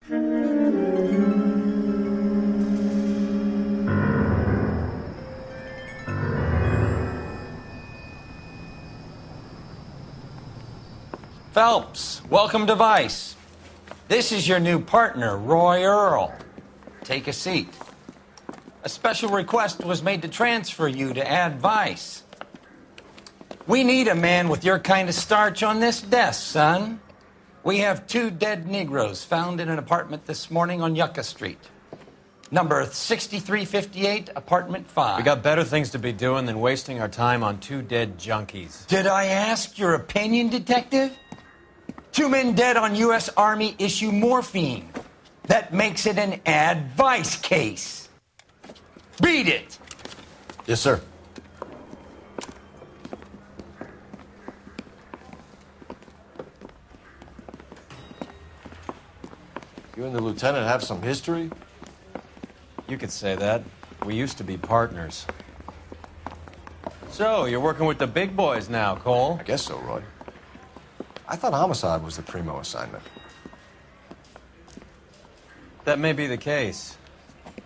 Phelps, welcome to Vice. This is your new partner, Roy Earl. Take a seat. A special request was made to transfer you to Ad Vice. We need a man with your kind of starch on this desk, son. We have 2 dead Negroes found in an apartment this morning on Yucca Street. Number 6358, apartment 5. We got better things to be doing than wasting our time on 2 dead junkies. Did I ask your opinion, detective? 2 men dead on U.S. Army issue morphine. That makes it an Ad Vice case. Read it. Yes, sir. You and the lieutenant have some history? You could say that. We used to be partners. So, you're working with the big boys now, Cole? I guess so, Roy. I thought homicide was the primo assignment. That may be the case.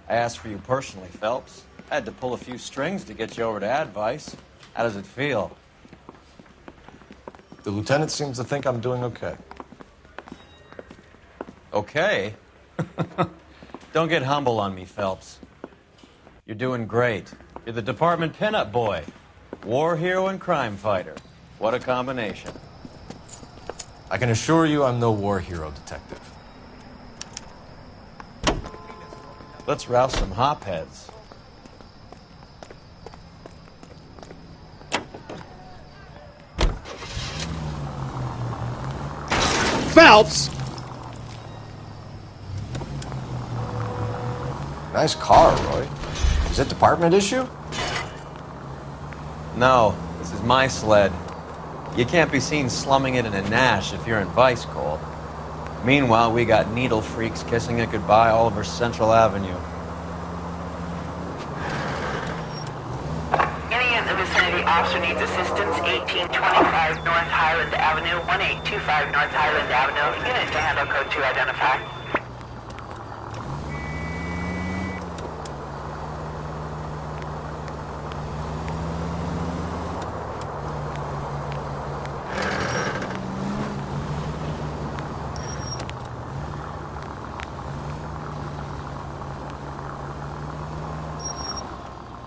I asked for you personally, Phelps. I had to pull a few strings to get you over to Ad Vice. How does it feel? The lieutenant seems to think I'm doing okay. Okay? Don't get humble on me, Phelps. You're doing great. You're the department pinup boy. War hero and crime fighter. What a combination. I can assure you I'm no war hero, detective. Let's rouse some hopheads. Phelps! Nice car, Roy. Is it department issue? No, this is my sled. You can't be seen slumming it in a Nash if you're in Vice, Cole. Meanwhile, we got needle freaks kissing it goodbye all over Central Avenue. Any in the vicinity officer needs assistance, 1825 North Highland Avenue, 1825 North Highland Avenue. Unit to handle code 2 identify.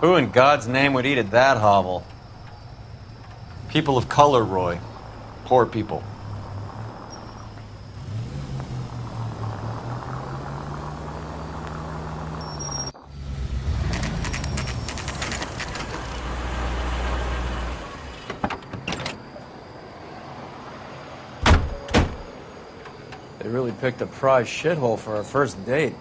Who in God's name would eat at that hovel? People of color, Roy. Poor people. They really picked a prize shithole for our first date.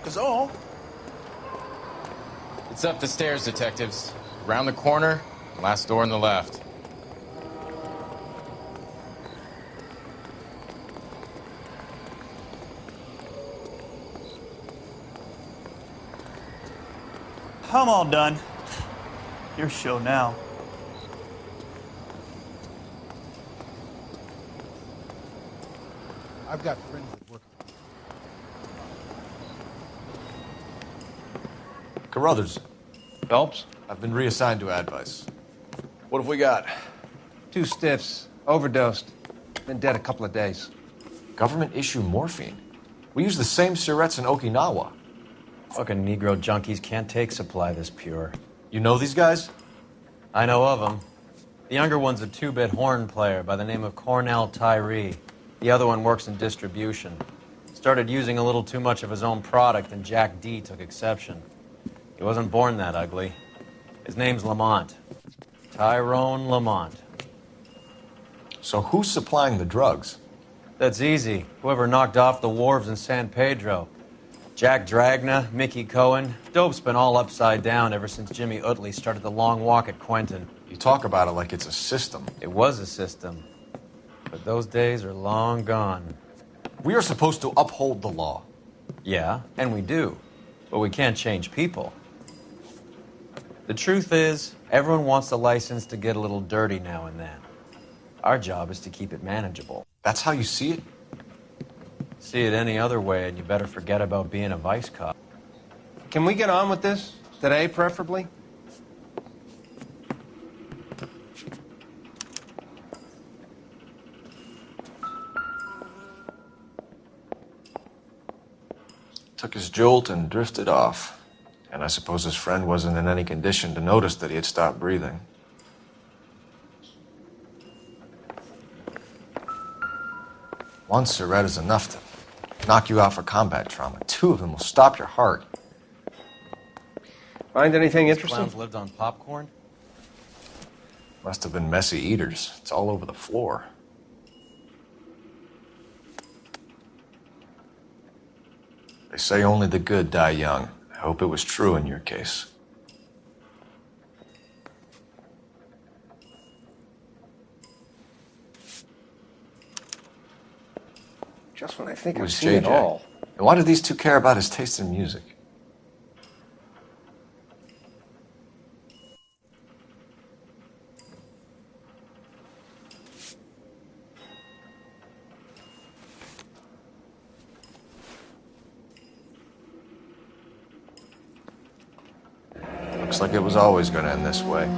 Is all. It's up the stairs, detectives. Around the corner, last door on the left. I'm all done. Your show now. I've got friends that work. Carruthers, Phelps? I've been reassigned to Ad Vice. What have we got? 2 stiffs, overdosed, been dead a couple of days. Government issue morphine. We use the same syrettes in Okinawa. Fucking Negro junkies can't take supply this pure. You know these guys? I know of them. The younger one's a 2-bit horn player by the name of Cornell Tyree. The other one works in distribution. Started using a little too much of his own product, and Jack D took exception. He wasn't born that ugly. His name's Lamont. Tyrone Lamont. So who's supplying the drugs? That's easy. Whoever knocked off the wharves in San Pedro. Jack Dragna, Mickey Cohen. Dope's been all upside down ever since Jimmy Utley started the long walk at Quentin. You talk about it like it's a system. It was a system. But those days are long gone. We are supposed to uphold the law. Yeah, and we do. But we can't change people. The truth is, everyone wants a license to get a little dirty now and then. Our job is to keep it manageable. That's how you see it? See it any other way, and you better forget about being a vice cop. Can we get on with this? Today, preferably? Took his jolt and drifted off. And I suppose his friend wasn't in any condition to notice that he had stopped breathing. One cigarette is enough to knock you out for combat trauma. 2 of them will stop your heart. Find anything These interesting? clowns lived on popcorn? Must have been messy eaters. It's all over the floor. They say only the good die young. I hope it was true in your case. Just when I think It I've was seen it JJ. all. And why do these 2 care about his taste in music? Looks like it was always going to end this way.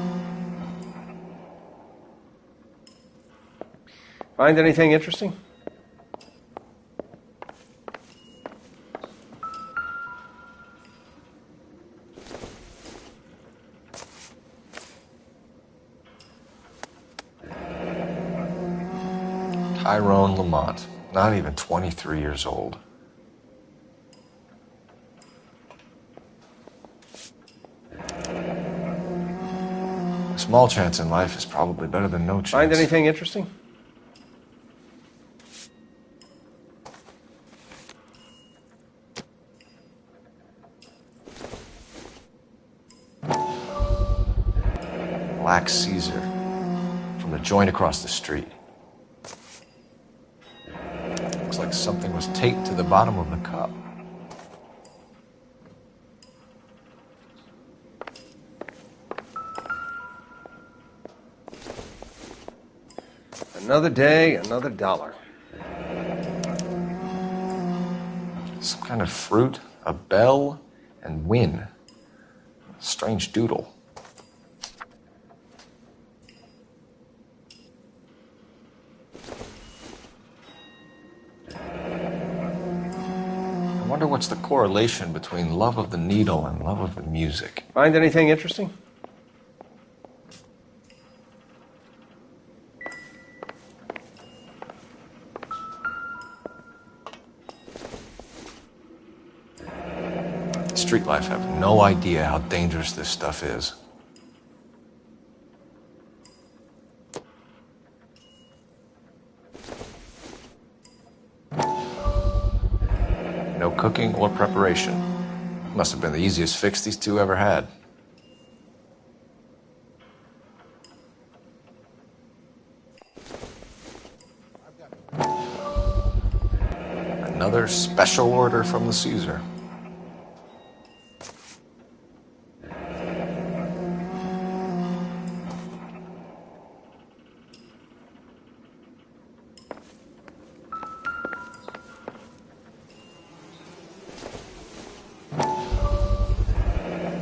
Find anything interesting? Tyrone Lamont, not even 23 years old. A small chance in life is probably better than no chance. Find anything interesting? Black Caesar from the joint across the street. Looks like something was taped to the bottom of the cup. Another day, another dollar. Some kind of fruit, a bell, and win. Strange doodle. I wonder what's the correlation between love of the needle and love of the music. Find anything interesting? Street life have no idea how dangerous this stuff is. No cooking or preparation. Must have been the easiest fix these 2 ever had. Another special order from the Caesar.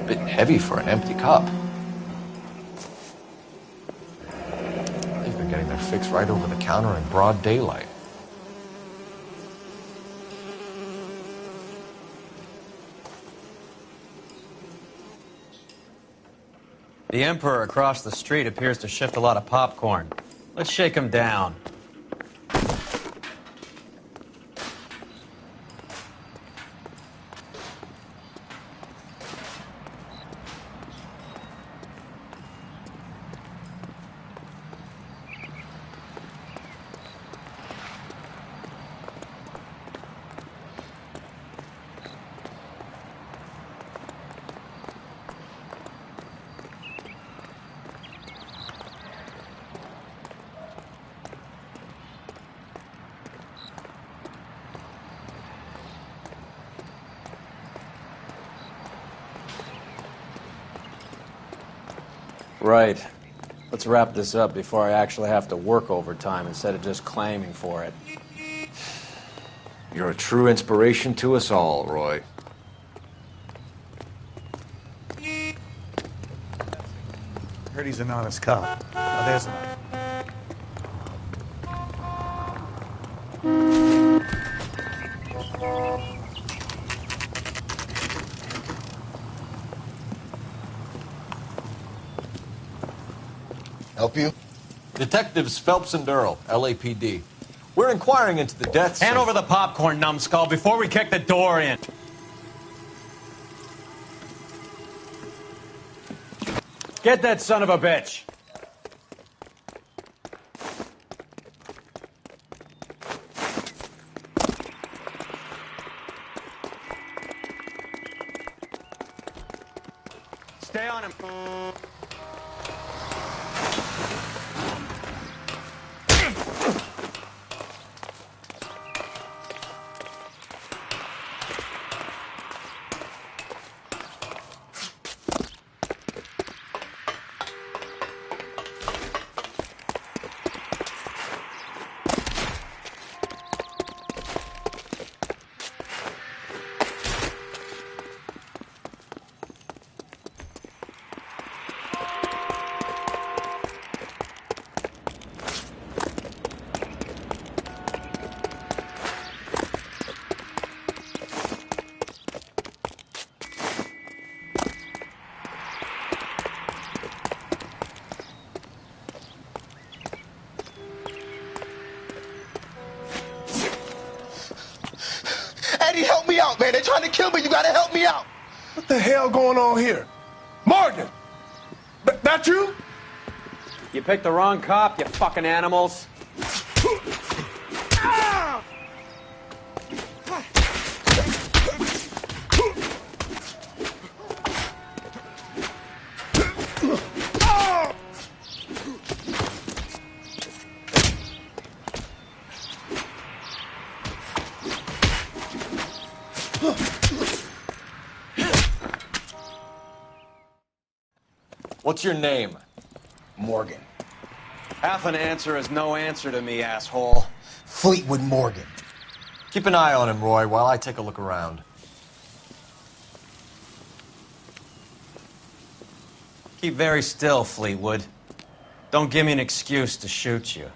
Bit heavy for an empty cup. They've been getting their fix right over the counter in broad daylight. The Emperor across the street appears to shift a lot of popcorn. Let's shake him down. Right. Let's wrap this up before I actually have to work overtime instead of just claiming for it. You're a true inspiration to us all, Roy. Heard he's an honest cop. Now there's one. Help you? Detectives Phelps and Durrell, LAPD. We're inquiring into the deaths Hand of... over the popcorn, numbskull, before we kick the door in. Get that son of a bitch. Stay on him. Eddie, help me out, man. They're trying to kill me. You gotta help me out. What the hell going on here? Morgan! That you? You picked the wrong cop, you fucking animals. What's your name? Morgan. Half an answer is no answer to me, asshole. Fleetwood Morgan. Keep an eye on him, Roy, while I take a look around. Keep very still, Fleetwood. Don't give me an excuse to shoot you.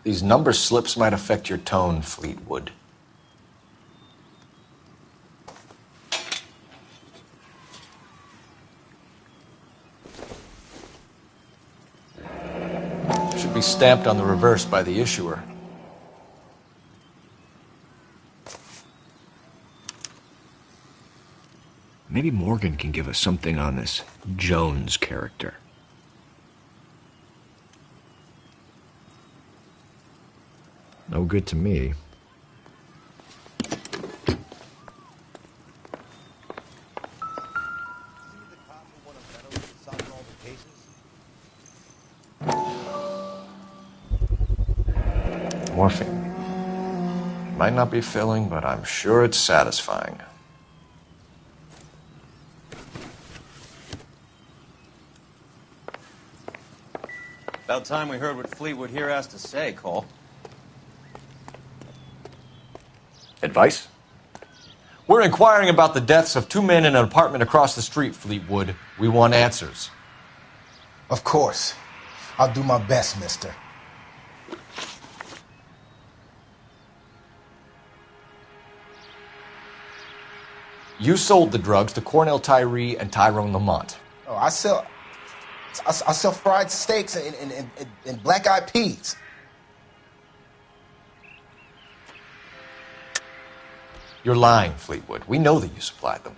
These number slips might affect your tone, Fleetwood. Should be stamped on the reverse by the issuer. Maybe Morgan can give us something on this Jones character. No good to me. Morphine. Might not be filling, but I'm sure it's satisfying. About time we heard what Fleetwood here has to say, Cole. Advice? We're inquiring about the deaths of two men in an apartment across the street, Fleetwood. We want answers. Of course. I'll do my best, mister. You sold the drugs to Cornell Tyree and Tyrone Lamont. Oh, I sell fried steaks and black-eyed peas. You're lying, Fleetwood. We know that you supplied them.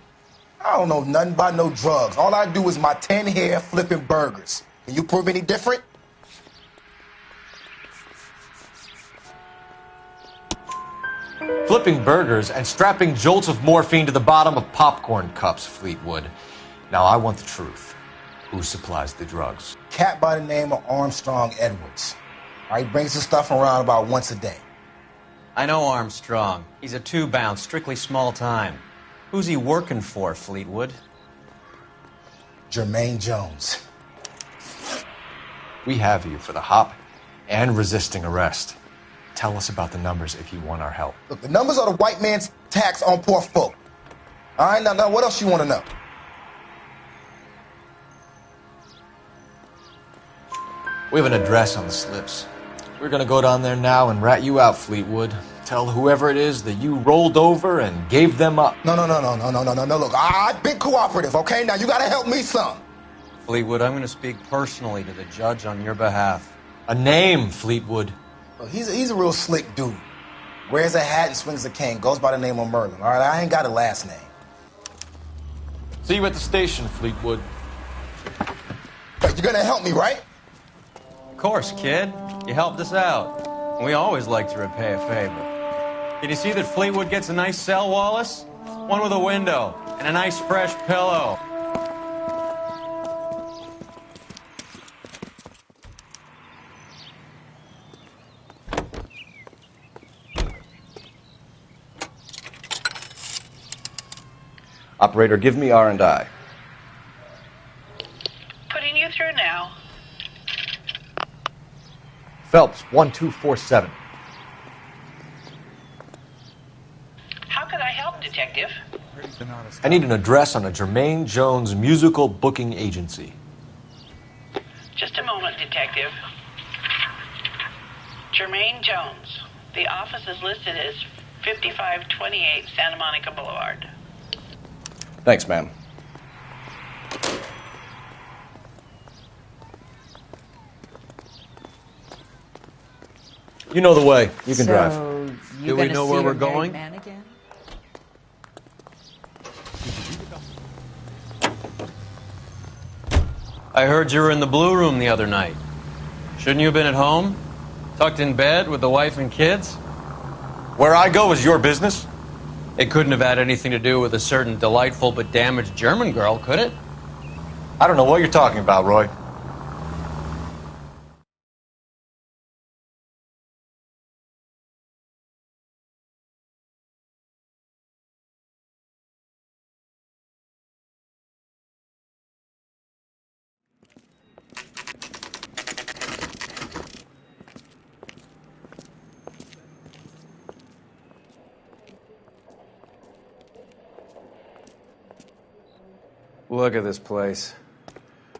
I don't know nothing about no drugs. All I do is my 10 hair flipping burgers. Can you prove any different? Flipping burgers and strapping jolts of morphine to the bottom of popcorn cups, Fleetwood. Now I want the truth. Who supplies the drugs? Cat by the name of Armstrong Edwards. All right, he brings the stuff around about once a day. I know Armstrong. He's a two-bounce, strictly small time. Who's he working for, Fleetwood? Jermaine Jones. We have you for the hop and resisting arrest. Tell us about the numbers if you want our help. Look, the numbers are the white man's tax on poor folk. All right, now what else you want to know? We have an address on the slips. We're gonna go down there now and rat you out, Fleetwood. Tell whoever it is that you rolled over and gave them up. No. Look, I've been cooperative, okay? Now you gotta help me some. Fleetwood, I'm going to speak personally to the judge on your behalf. A name, Fleetwood. Look, he's a real slick dude. Wears a hat and swings a cane. Goes by the name of Merlin. All right, I ain't got a last name. See you at the station, Fleetwood. But you're gonna help me, right? Of course, kid. You helped us out. We always like to repay a favor. Did you see that Fleetwood gets a nice cell, Wallace? One with a window and a nice fresh pillow. Operator, give me R&I. Putting you through now. Phelps, 1247. How could I help, Detective? I need an address on a Jermaine Jones musical booking agency. Just a moment, Detective. Jermaine Jones. The office is listed as 5528 Santa Monica Boulevard. Thanks, ma'am. You know the way. You can drive. Do we know where we're going? Man again? I heard you were in the Blue Room the other night. Shouldn't you have been at home? Tucked in bed with the wife and kids? Where I go is your business? It couldn't have had anything to do with a certain delightful but damaged German girl, could it? I don't know what you're talking about, Roy. Look at this place.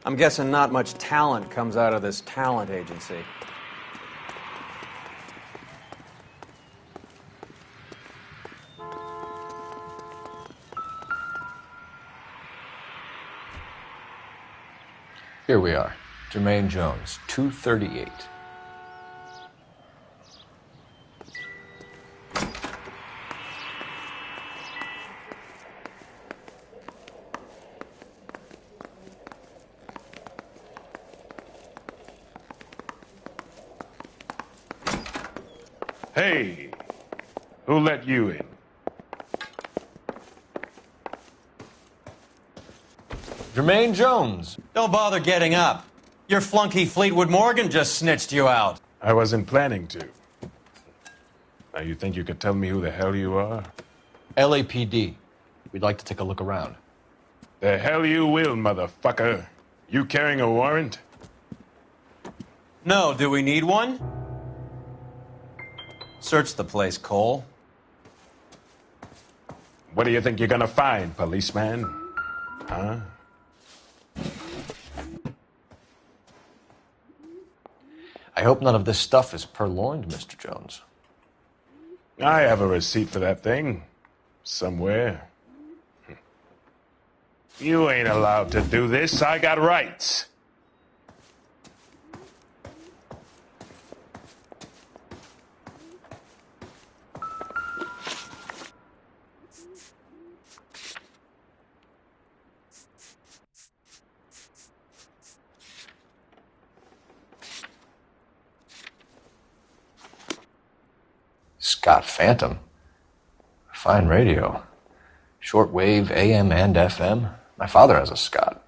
I'm guessing not much talent comes out of this talent agency. Here we are. Jermaine Jones, 238. Hey, who let you in? Jermaine Jones. Don't bother getting up. Your flunky Fleetwood Morgan just snitched you out. I wasn't planning to. Now you think you could tell me who the hell you are? LAPD. We'd like to take a look around. The hell you will, motherfucker. You carrying a warrant? No, do we need one? Search the place, Cole. What do you think you're gonna find, policeman? Huh? I hope none of this stuff is purloined, Mr. Jones. I have a receipt for that thing. Somewhere. You ain't allowed to do this. I got rights. Scott Phantom. Fine radio. Shortwave, AM and FM. My father has a Scott.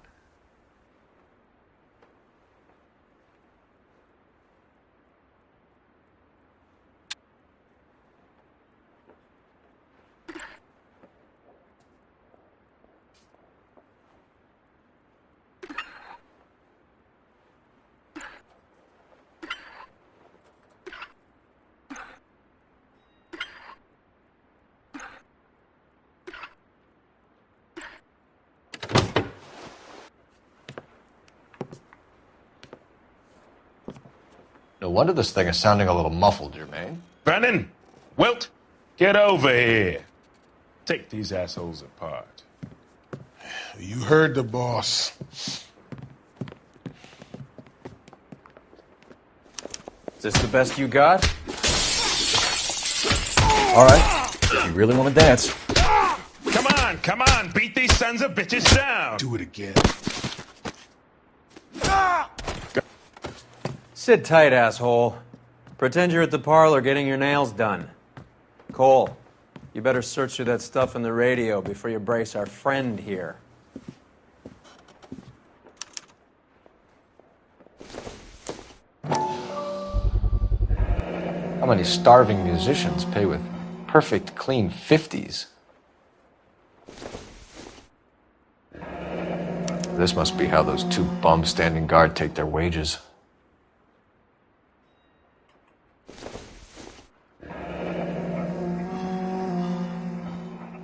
No wonder this thing is sounding a little muffled, Jermaine. Brennan! Wilt! Get over here! Take these assholes apart. You heard the boss. Is this the best you got? All right, if you really want to dance. Come on! Beat these sons of bitches down! Do it again. Sit tight, asshole. Pretend you're at the parlor getting your nails done. Cole, you better search through that stuff in the radio before you brace our friend here. How many starving musicians pay with perfect, clean 50s? This must be how those two bums standing guard take their wages.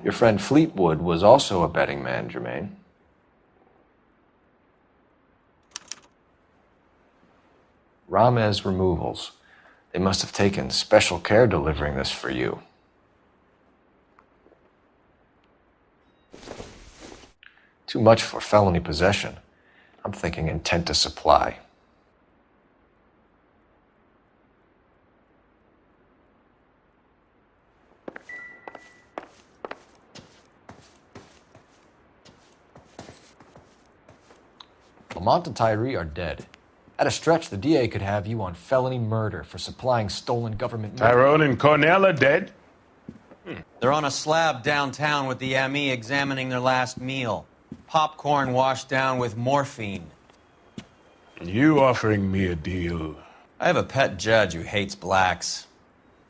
Your friend Fleetwood was also a betting man, Jermaine. Ramez Removals. They must have taken special care delivering this for you. Too much for felony possession. I'm thinking intent to supply. Lamont and Tyree are dead. At a stretch, the DA could have you on felony murder for supplying stolen government money. Tyrone and Cornell are dead? They're on a slab downtown with the ME examining their last meal. Popcorn washed down with morphine. You offering me a deal? I have a pet judge who hates blacks.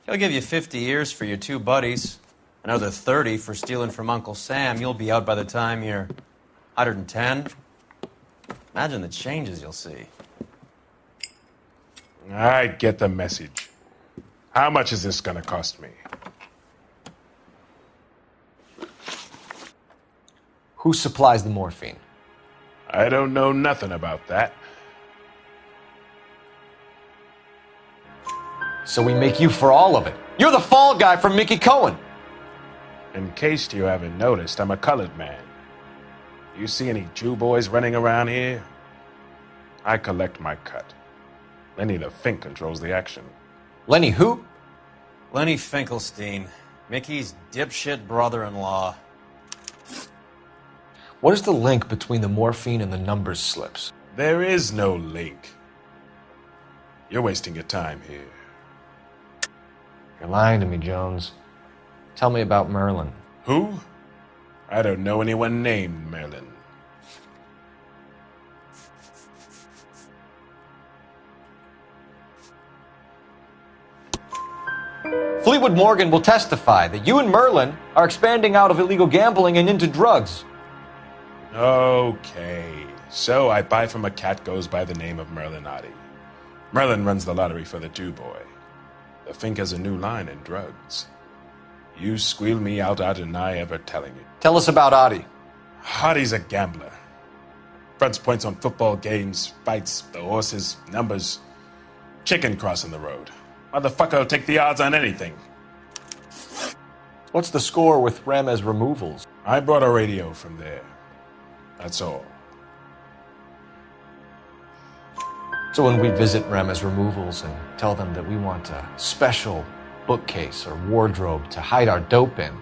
He'll give you 50 years for your two buddies. Another 30 for stealing from Uncle Sam. You'll be out by the time you're 110. Imagine the changes you'll see. I get the message. How much is this gonna cost me? Who supplies the morphine? I don't know nothing about that. So we make you for all of it. You're the fall guy from Mickey Cohen. In case you haven't noticed, I'm a colored man. You see any Jew boys running around here? I collect my cut. Lenny the Fink controls the action. Lenny who? Lenny Finkelstein, Mickey's dipshit brother-in-law. What is the link between the morphine and the numbers slips? There is no link. You're wasting your time here. You're lying to me, Jones. Tell me about Merlin. Who? I don't know anyone named Merlin. Fleetwood Morgan will testify that you and Merlin are expanding out of illegal gambling and into drugs. Okay, so I buy from a cat goes by the name of Merlin Oddie. Merlin runs the lottery for the Jew boy. The Fink has a new line in drugs. You squeal me out, I deny ever telling you. Tell us about Oddie. Oddie's a gambler. Fronts points on football games, fights, the horses, numbers. Chicken crossing the road. Motherfucker will take the odds on anything. What's the score with Ramez Removals? I brought a radio from there. That's all. So when we visit Ramez Removals and tell them that we want a special bookcase or wardrobe to hide our dope in,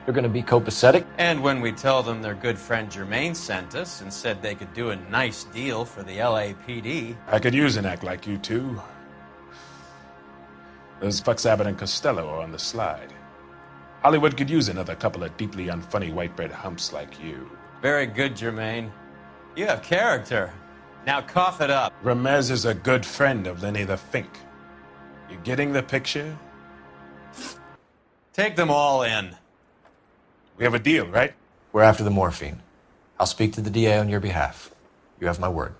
you're going to be copacetic? And when we tell them their good friend Jermaine sent us and said they could do a nice deal for the LAPD. I could use an act like you two. Those fucks Abbott and Costello are on the slide. Hollywood could use another couple of deeply unfunny white bread humps like you. Very good, Jermaine. You have character. Now cough it up. Ramez is a good friend of Lenny the Fink. You getting the picture? Take them all in. We have a deal, right? We're after the morphine. I'll speak to the DA on your behalf. You have my word.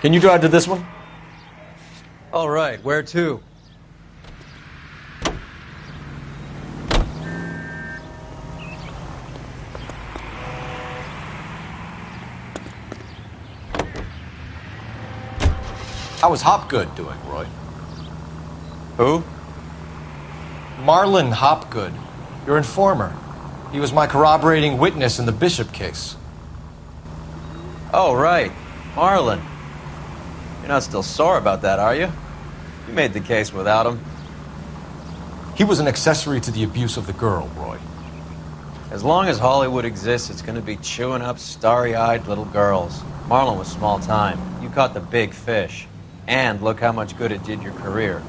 Can you drive to this one? All right, where to? How was Hopgood doing, Roy? Who? Marlon Hopgood, your informer. He was my corroborating witness in the Bishop case. Oh, right. Marlon. You're not still sore about that, are you? You made the case without him. He was an accessory to the abuse of the girl, Roy. As long as Hollywood exists, it's going to be chewing up starry-eyed little girls. Marlon was small time. You caught the big fish. And look how much good it did your career.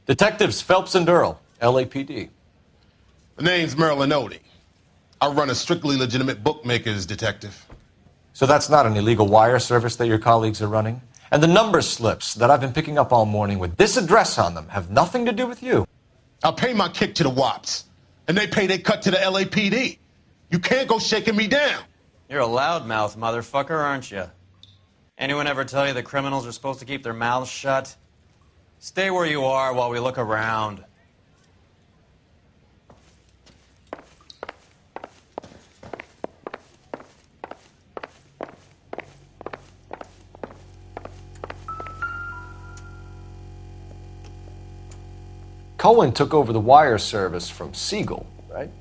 Detectives Phelps and Earl, LAPD. The name's Merlin Odie. I run a strictly legitimate bookmakers detective. So that's not an illegal wire service that your colleagues are running? And the number slips that I've been picking up all morning with this address on them have nothing to do with you? I pay my kick to the WOPs, and they pay their cut to the LAPD. You can't go shaking me down. You're a loudmouth motherfucker, aren't you? Anyone ever tell you that criminals are supposed to keep their mouths shut? Stay where you are while we look around. Cohen took over the wire service from Siegel, right?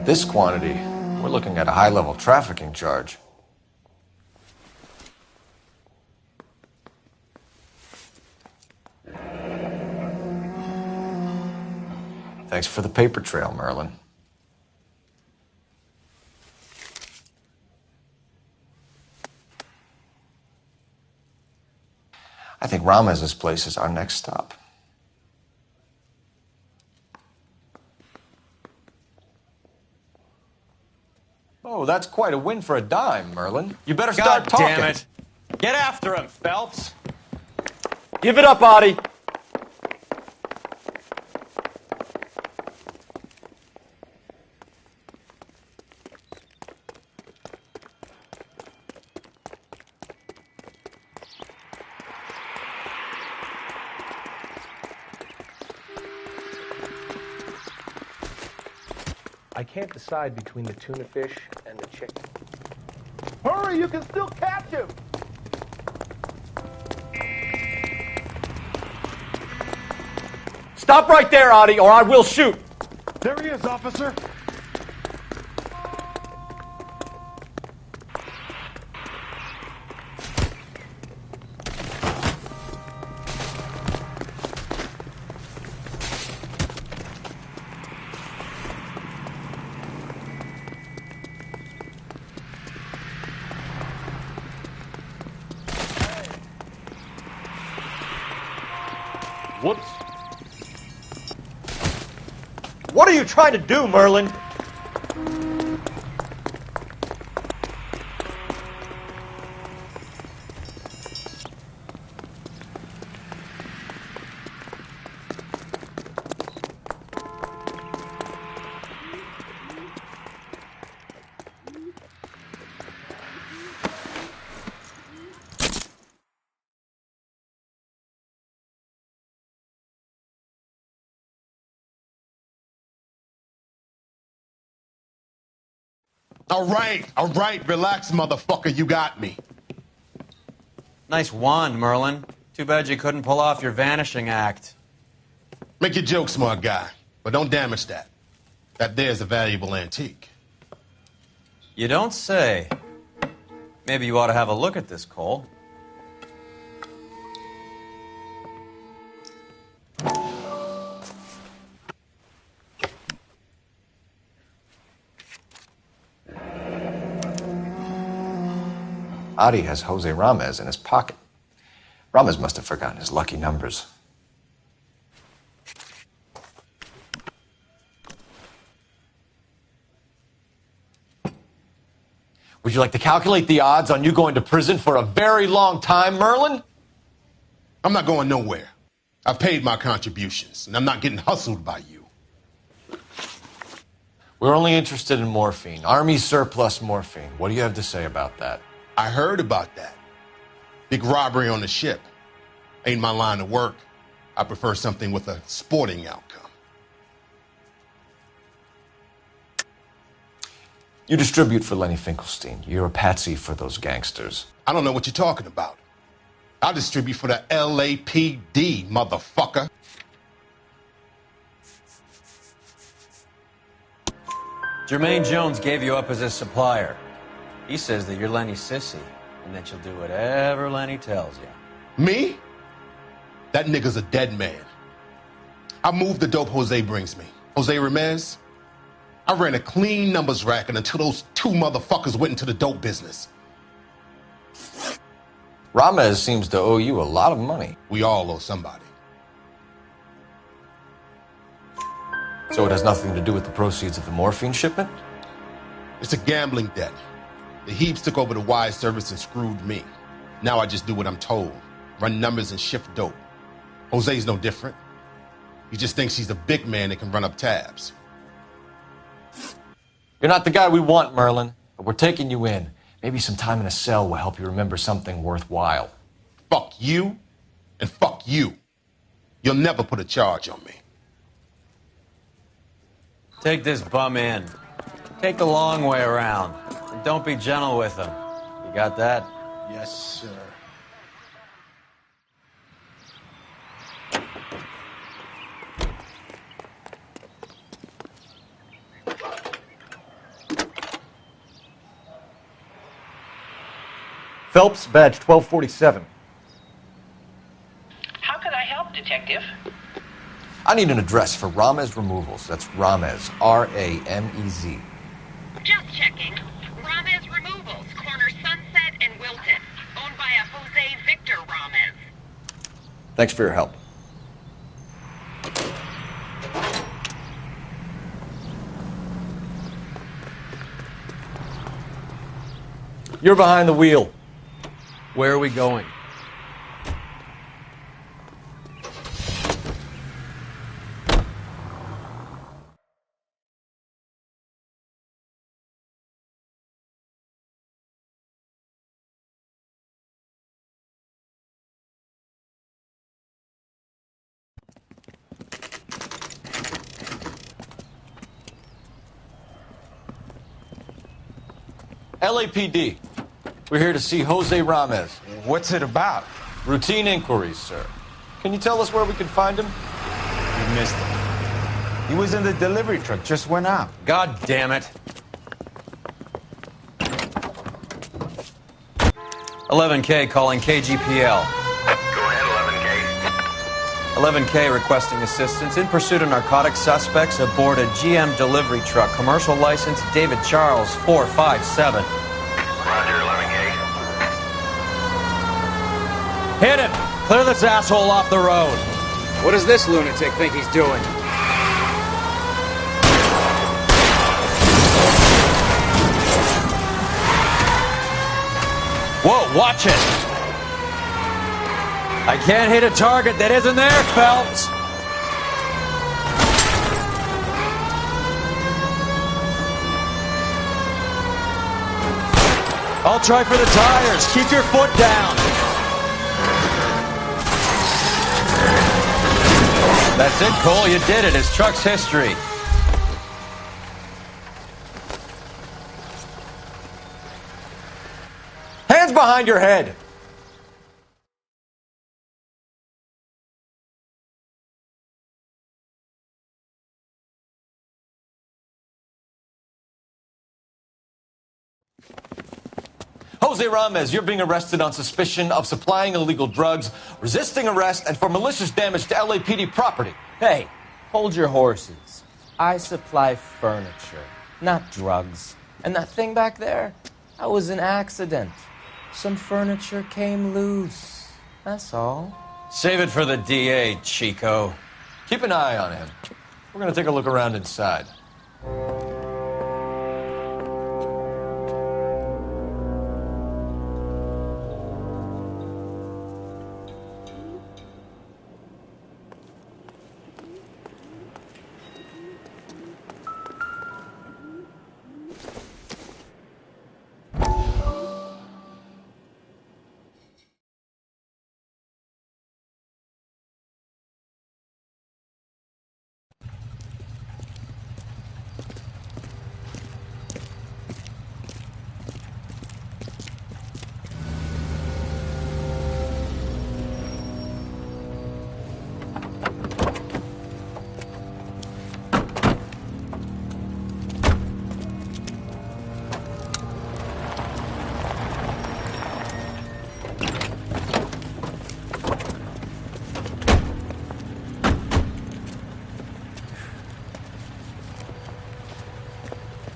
With this quantity, we're looking at a high-level trafficking charge. Thanks for the paper trail, Merlin. I think Ramez's place is our next stop. Oh, that's quite a win for a dime, Merlin. You better start talking. God damn it. Get after him, Phelps. Give it up, Audie. I can't decide between the tuna fish and the chicken. Hurry, you can still catch him! Stop right there, Audie, or I will shoot. There he is, officer. Whoops. What are you trying to do, Merlin? All right, relax, motherfucker, you got me. Nice wand, Merlin. Too bad you couldn't pull off your vanishing act. Make your joke, smart guy, but don't damage that. That there's a valuable antique. You don't say. Maybe you ought to have a look at this, Cole. Adi has Jose Ramez in his pocket. Ramez must have forgotten his lucky numbers. Would you like to calculate the odds on you going to prison for a very long time, Merlin? I'm not going nowhere. I've paid my contributions, and I'm not getting hustled by you. We're only interested in morphine. Army surplus morphine. What do you have to say about that? I heard about that. Big robbery on the ship. Ain't my line of work. I prefer something with a sporting outcome. You distribute for Lenny Finkelstein. You're a patsy for those gangsters. I don't know what you're talking about. I distribute for the LAPD, motherfucker. Jermaine Jones gave you up as his supplier. He says that you're Lenny's sissy, and that you'll do whatever Lenny tells you. Me? That nigga's a dead man. I moved the dope Jose brings me. Jose Ramez? I ran a clean numbers racket until those two motherfuckers went into the dope business. Ramez seems to owe you a lot of money. We all owe somebody. So it has nothing to do with the proceeds of the morphine shipment? It's a gambling debt. The Heaps took over the wire service and screwed me. Now I just do what I'm told. Run numbers and shift dope. Jose's no different. He just thinks he's a big man that can run up tabs. You're not the guy we want, Merlin, but we're taking you in. Maybe some time in a cell will help you remember something worthwhile. Fuck you, and fuck you. You'll never put a charge on me. Take this bum in. Take the long way around. And don't be gentle with him. You got that? Yes, sir. Phelps, badge 1247. How can I help, Detective? I need an address for Ramez Removals. That's Ramez, R-A-M-E-Z. Just checking. Ramez Removals, corner Sunset and Wilton. Owned by a Jose Victor Ramez. Thanks for your help. You're behind the wheel. Where are we going? LAPD. We're here to see Jose Ramez. What's it about? Routine inquiries, sir. Can you tell us where we can find him? You missed him. He was in the delivery truck, just went out. God damn it. 11K calling KGPL. Go ahead, 11K. 11K requesting assistance in pursuit of narcotic suspects aboard a GM delivery truck. Commercial license David Charles 457. Roger, 11K. Hit him! Clear this asshole off the road. What does this lunatic think he's doing? Whoa, watch it! I can't hit a target that isn't there, Phelps! I'll try for the tires. Keep your foot down. That's it, Cole. You did it. His truck's history. Hands behind your head! Jose Ramez, you're being arrested on suspicion of supplying illegal drugs, resisting arrest, and for malicious damage to LAPD property. Hey, hold your horses. I supply furniture, not drugs. And that thing back there, that was an accident. Some furniture came loose. That's all. Save it for the DA, Chico. Keep an eye on him. We're going to take a look around inside.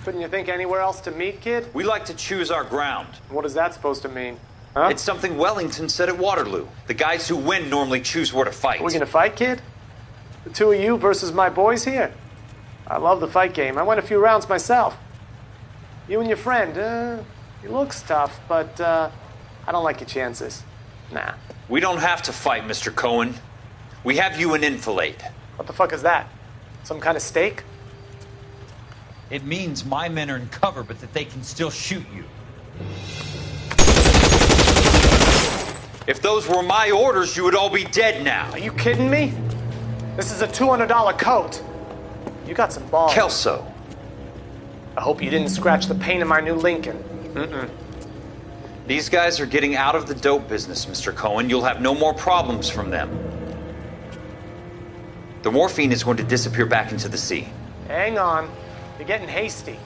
Couldn't you think anywhere else to meet, kid? We like to choose our ground. What is that supposed to mean? Huh? It's something Wellington said at Waterloo. The guys who win normally choose where to fight. We're gonna fight, kid? The two of you versus my boys here? I love the fight game. I went a few rounds myself. You and your friend, he looks tough, but I don't like your chances. Nah. We don't have to fight, Mr. Cohen. We have you in enfilade. What the fuck is that? Some kind of stake? It means my men are in cover, but that they can still shoot you. If those were my orders, you would all be dead now. Are you kidding me? This is a $200 coat. You got some balls. Kelso. I hope you didn't scratch the paint of my new Lincoln. Mm-mm. These guys are getting out of the dope business, Mr. Cohen. You'll have no more problems from them. The morphine is going to disappear back into the sea. Hang on. You're getting hasty.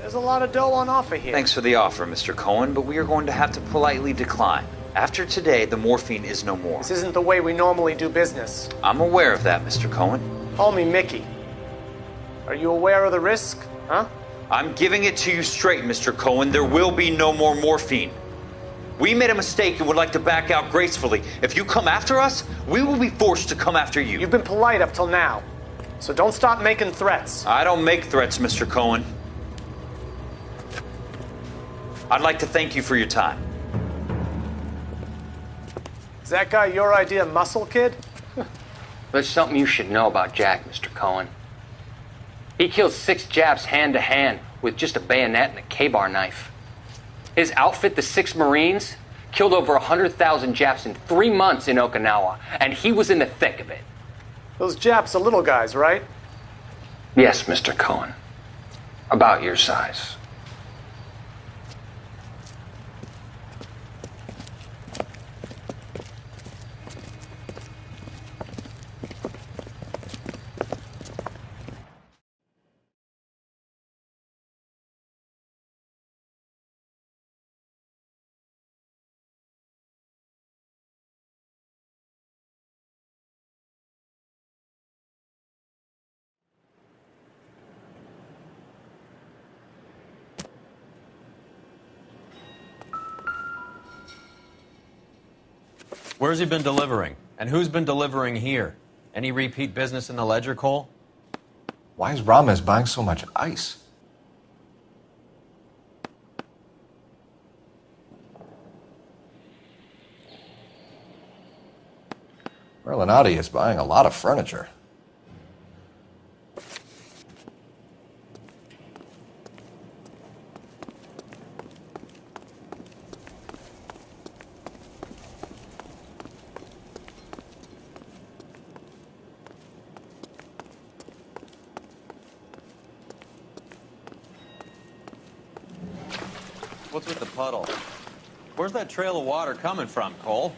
There's a lot of dough on offer here. Thanks for the offer, Mr. Cohen, but we are going to have to politely decline. After today, the morphine is no more. This isn't the way we normally do business. I'm aware of that, Mr. Cohen. Call me Mickey. Are you aware of the risk, huh? I'm giving it to you straight, Mr. Cohen. There will be no more morphine. We made a mistake and would like to back out gracefully. If you come after us, we will be forced to come after you. You've been polite up till now, so don't stop making threats. I don't make threats, Mr. Cohen. I'd like to thank you for your time. Is that guy your idea, Muscle Kid? There's something you should know about Jack, Mr. Cohen. He killed 6 Japs hand to hand with just a bayonet and a K-bar knife. His outfit, the 6 Marines, killed over 100,000 Japs in 3 months in Okinawa, and he was in the thick of it. Those Japs are little guys, right? Yes, Mr. Cohen. About your size. Where's he been delivering? And who's been delivering here? Any repeat business in the ledger, Cole? Why is Ramez buying so much ice? Merlinotti is buying a lot of furniture. What's with the puddle? Where's that trail of water coming from, Cole?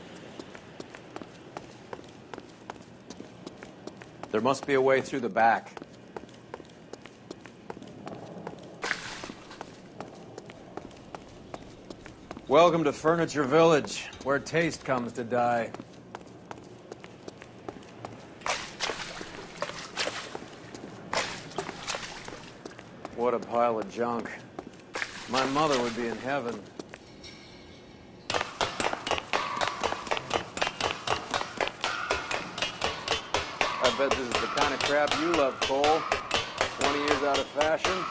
There must be a way through the back. Welcome to Furniture Village, where taste comes to die. What a pile of junk. My mother would be in heaven. I bet this is the kind of crap you love, Cole. 20 years out of fashion.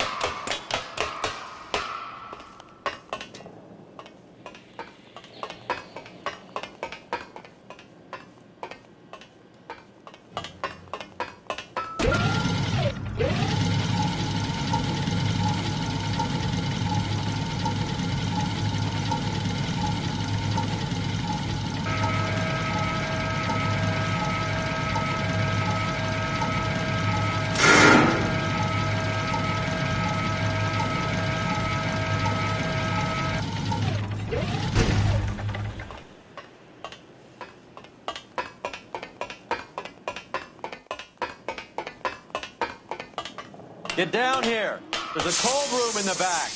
Get down here. There's a cold room in the back.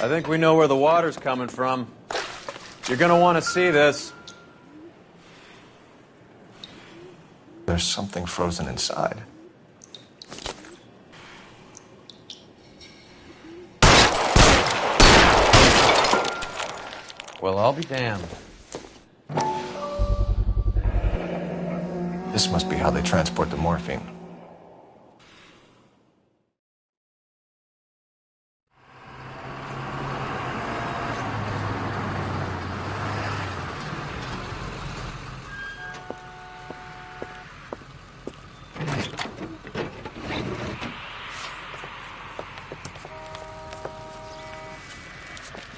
I think we know where the water's coming from. You're gonna want to see this. There's something frozen inside. Well, I'll be damned. This must be how they transport the morphine.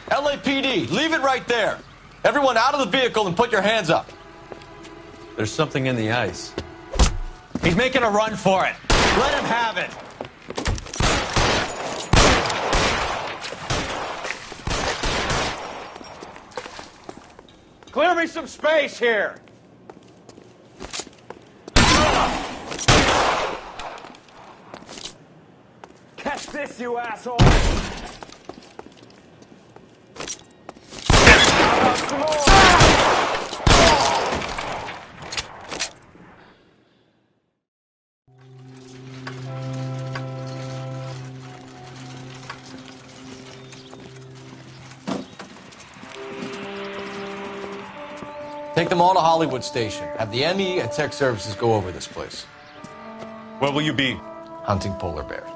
LAPD, leave it right there. Everyone out of the vehicle and put your hands up. There's something in the ice. He's making a run for it. Let him have it. Clear me some space here. Catch this, you asshole. Some more. Take them all to Hollywood Station. Have the ME and tech services go over this place. Where will you be? Hunting polar bears.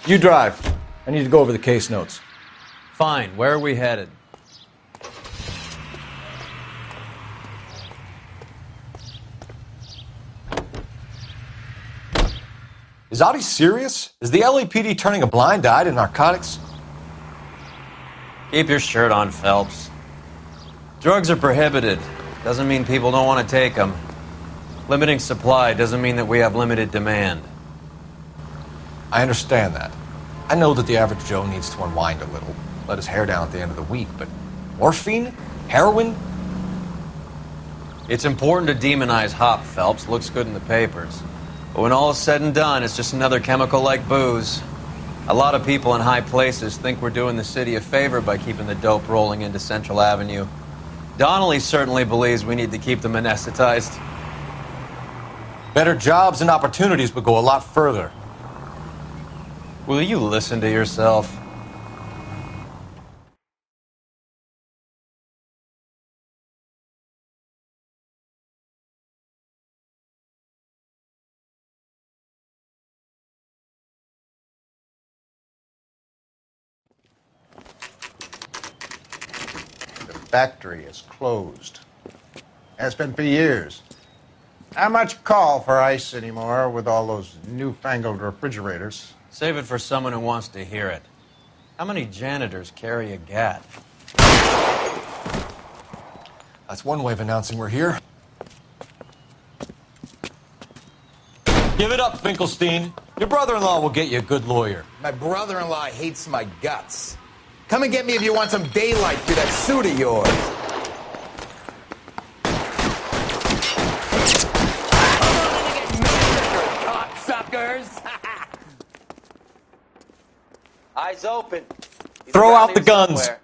You drive. I need to go over the case notes. Fine. Where are we headed? Is Audie serious? Is the LAPD turning a blind eye to narcotics? Keep your shirt on, Phelps. Drugs are prohibited. Doesn't mean people don't want to take them. Limiting supply doesn't mean that we have limited demand. I understand that. I know that the average Joe needs to unwind a little, let his hair down at the end of the week, but morphine? Heroin? It's important to demonize hop, Phelps. Looks good in the papers. But when all is said and done, it's just another chemical like booze. A lot of people in high places think we're doing the city a favor by keeping the dope rolling into Central Avenue. Donnelly certainly believes we need to keep them anesthetized. Better jobs and opportunities would go a lot further. Will you listen to yourself? Factory is closed. Has been for years. Not much call for ice anymore with all those newfangled refrigerators. Save it for someone who wants to hear it. How many janitors carry a gat? That's one way of announcing we're here. Give it up, Finkelstein. Your brother-in-law will get you a good lawyer. My brother-in-law hates my guts. Come and get me if you want some daylight through that suit of yours. Cocksuckers! Eyes open. He's Throw around out the here guns. somewhere.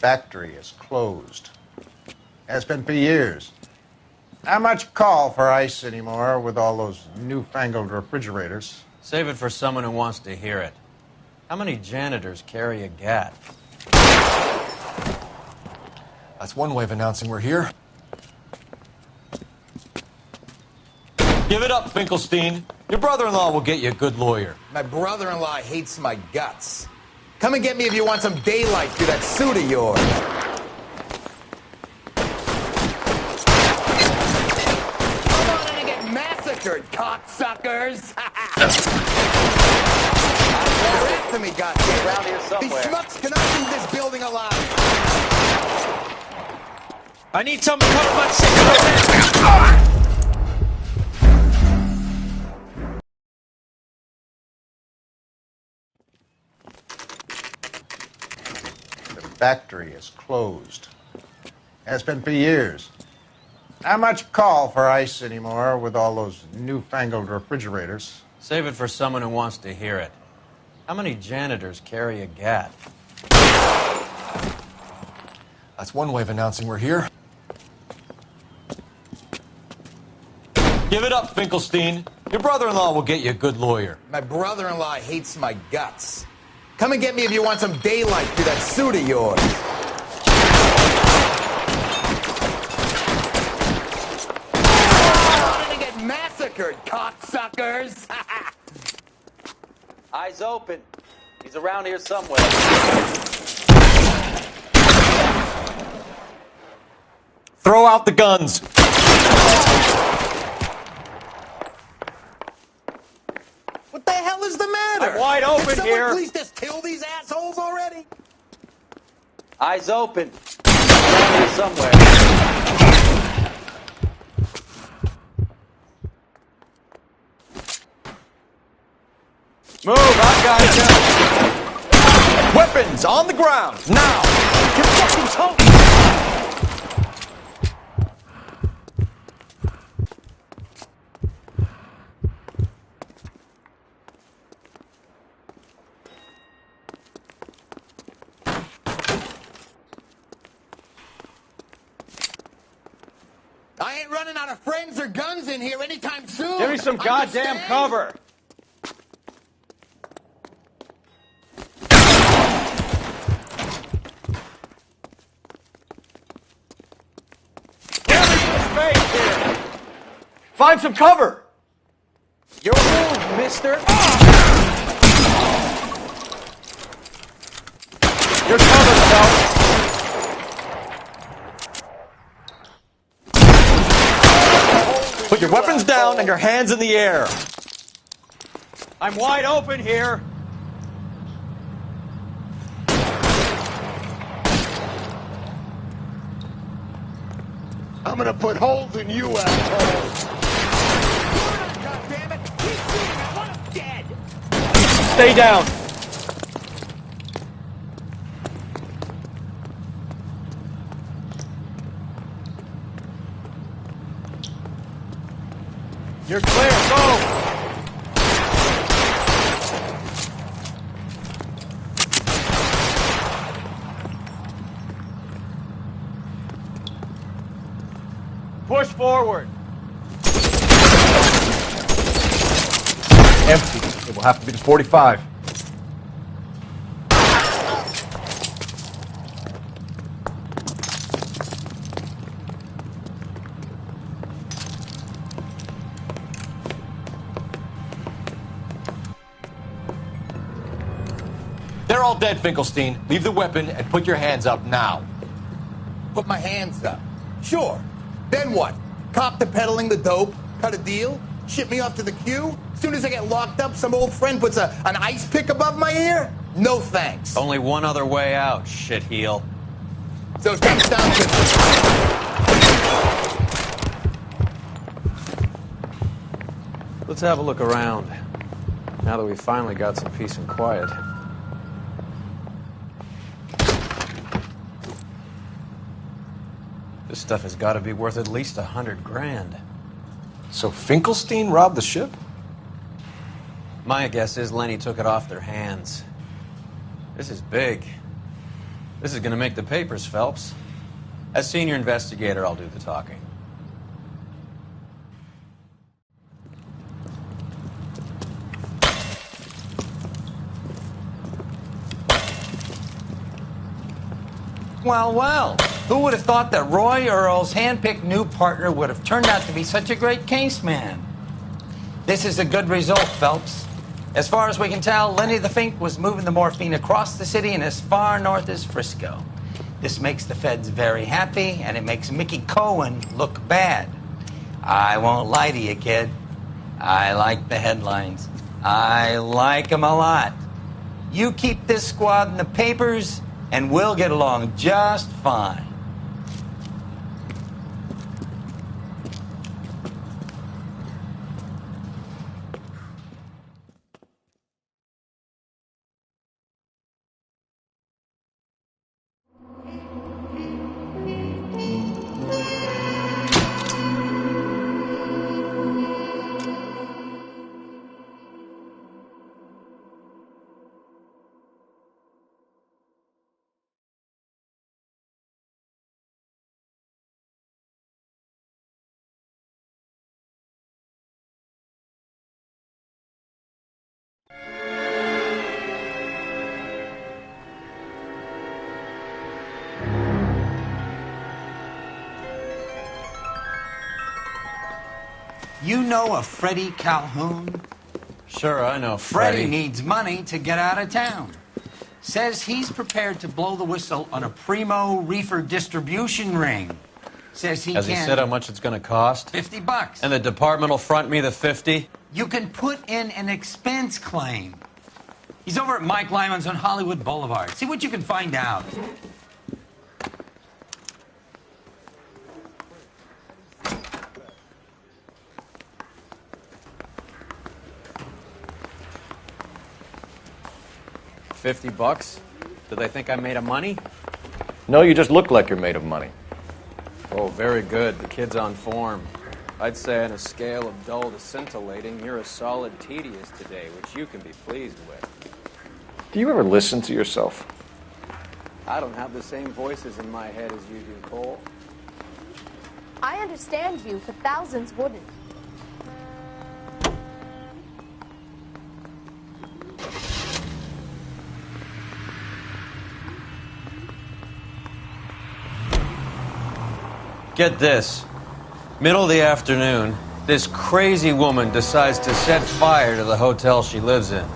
Factory is closed. Has been for years. Not much call for ice anymore with all those newfangled refrigerators. Save it for someone who wants to hear it. How many janitors carry a gat? That's one way of announcing we're here. Give it up, Finkelstein. Your brother-in-law will get you a good lawyer. My brother-in-law hates my guts. Come and get me if you want some daylight through that suit of yours. Come on in and get massacred, cocksuckers! They're after me, goddammit. Around here These somewhere. schmucks cannot leave this building alive. I need some to cover my sick. Factory is closed. Has been for years. Not much call for ice anymore with all those newfangled refrigerators. Save it for someone who wants to hear it. How many janitors carry a gat? That's one way of announcing we're here. Give it up, Finkelstein. Your brother-in-law will get you a good lawyer. My brother-in-law hates my guts. Come and get me if you want some daylight through that suit of yours. Come on in and get massacred, cocksuckers! Eyes open. He's around here somewhere. Throw out the guns. What the hell is the matter? I'm wide open Can someone here. please just kill these assholes already? Eyes open. Around here somewhere. Move, I got you. Weapons on the ground, now. You fucking told me. I ain't running out of friends or guns in here anytime soon. Give me some goddamn cover. Space here. Find some cover. Your move, mister. You're covered, Phelps. Put your weapons down and your hands in the air. I'm wide open here. I'm gonna put holes in you, asshole. God damn it! Keep shooting! I want him dead! Stay down. You're clear. Go. Push forward. Empty. It will have to be the 45. They're all dead, Finkelstein. Leave the weapon and put your hands up now. Put my hands up. Sure. Then what? Cop to peddling the dope? Cut a deal? Ship me off to the queue? Soon as I get locked up, some old friend puts an ice pick above my ear? No thanks. Only one other way out, shitheel. So take down to... Let's have a look around, now that we've finally got some peace and quiet. This stuff has got to be worth at least $100 grand. So Finkelstein robbed the ship? My guess is Lenny took it off their hands. This is big. This is going to make the papers, Phelps. As senior investigator, I'll do the talking. Well, well. Who would have thought that Roy Earle's hand-picked new partner would have turned out to be such a great case man? This is a good result, Phelps. As far as we can tell, Lenny the Fink was moving the morphine across the city and as far north as Frisco. This makes the feds very happy, and it makes Mickey Cohen look bad. I won't lie to you, kid. I like the headlines. I like them a lot. You keep this squad in the papers, and we'll get along just fine. You know a Freddie Calhoun? Sure, I know Freddie needs money to get out of town. Says he's prepared to blow the whistle on a primo reefer distribution ring. Says he Has he said how much it's going to cost? $50. And the department will front me the 50? You can put in an expense claim. He's over at Mike Lyman's on Hollywood Boulevard. See what you can find out. $50? Do they think I'm made of money? No, you just look like you're made of money. Oh, very good. The kid's on form. I'd say on a scale of dull to scintillating, you're a solid tedious today, which you can be pleased with. Do you ever listen to yourself? I don't have the same voices in my head as you do, Cole. I understand you, but thousands wouldn't. Get this. Middle of the afternoon, this crazy woman decides to set fire to the hotel she lives in.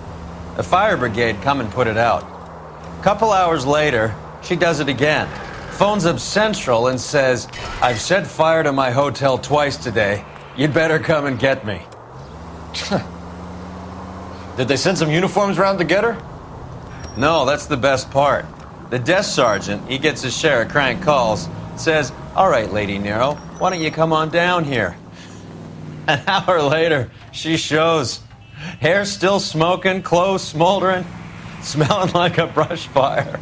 The fire brigade come and put it out. A couple hours later, she does it again. Phones up Central and says, "I've set fire to my hotel twice today. You'd better come and get me." Did they send some uniforms around to get her? No, that's the best part. The desk sergeant, he gets his share of crank calls, says, "All right, Lady Nero, why don't you come on down here?" An hour later, she shows. Hair still smoking, clothes smoldering, smelling like a brush fire.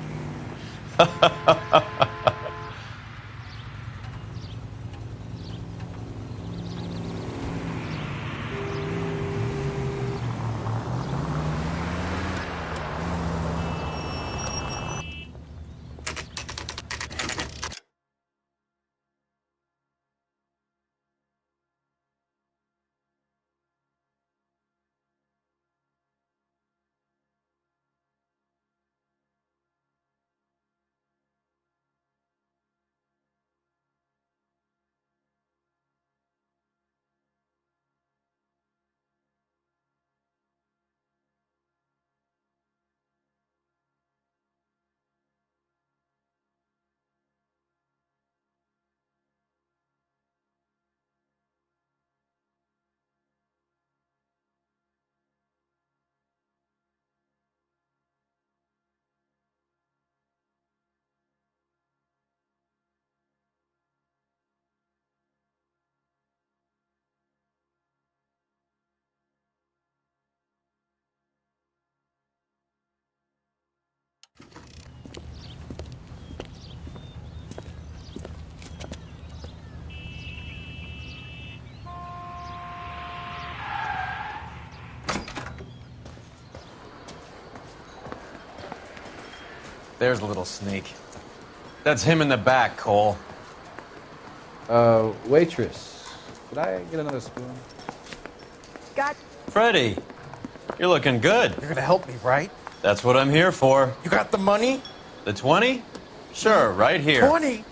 There's a little sneak. That's him in the back, Cole. Waitress, could I get another spoon? Got... Freddie, you're looking good. You're gonna help me, right? That's what I'm here for. You got the money? The 20? Sure, right here. 20?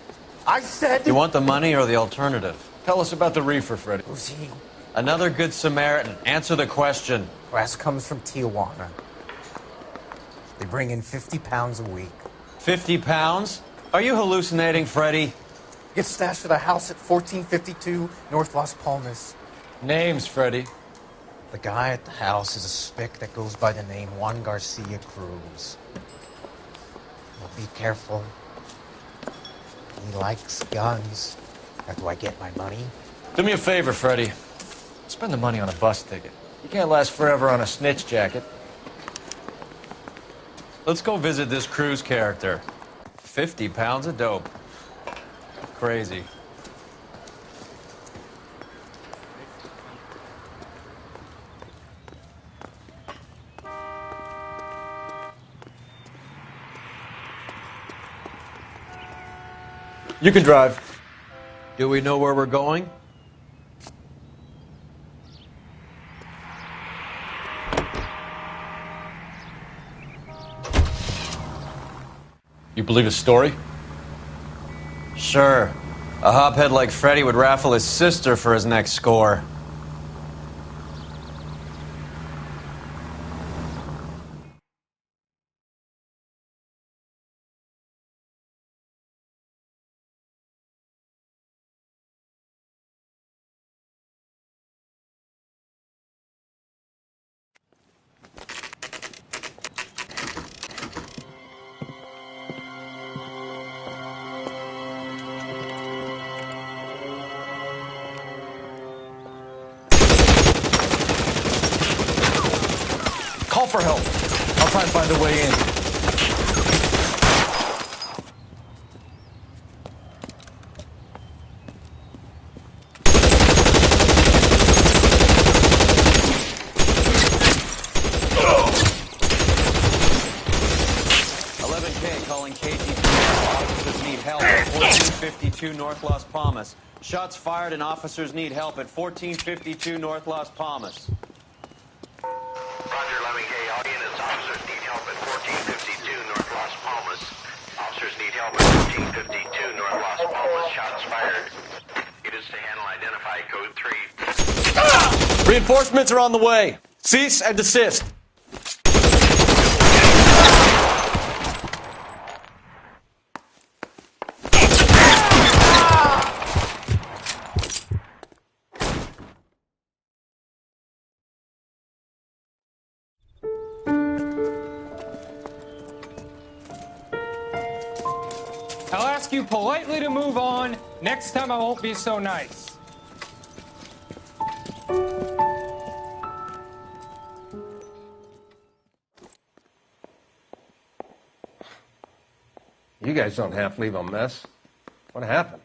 I said... You want the money or the alternative? Tell us about the reefer, Freddie. Who's he? Another good Samaritan. Answer the question. Grass comes from Tijuana. They bring in 50 pounds a week. 50 pounds? Are you hallucinating, Freddie? Gets stashed at a house at 1452 North Las Palmas. Names, Freddie. The guy at the house is a spick that goes by the name Juan Garcia Cruz. Well, be careful. He likes guns. How do I get my money? Do me a favor, Freddie. Spend the money on a bus ticket. You can't last forever on a snitch jacket. Let's go visit this Cruz character. 50 pounds of dope. Crazy. You can drive. Do we know where we're going? You believe his story? Sure. A hophead like Freddie would raffle his sister for his next score. Call for help. I'll try and find a way in. Calling KTP. Officers need help at 1452 North Las Palmas. Shots fired and officers need help at 1452 North Las Palmas. Roger, 11K. All units, officers need help at 1452 North Las Palmas. Officers need help at 1452 North Las Palmas. Shots fired. Units to handle identify code 3. Reinforcements are on the way. Cease and desist. I'll ask you politely to move on. Next time I won't be so nice. You guys don't half leave a mess. What happened?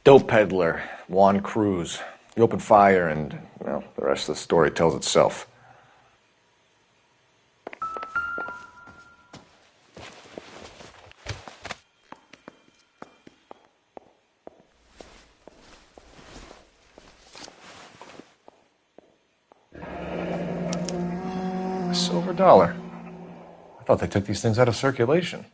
Dope peddler, Juan Cruz. He opened fire and, well, the rest of the story tells itself. A silver dollar. I thought they took these things out of circulation.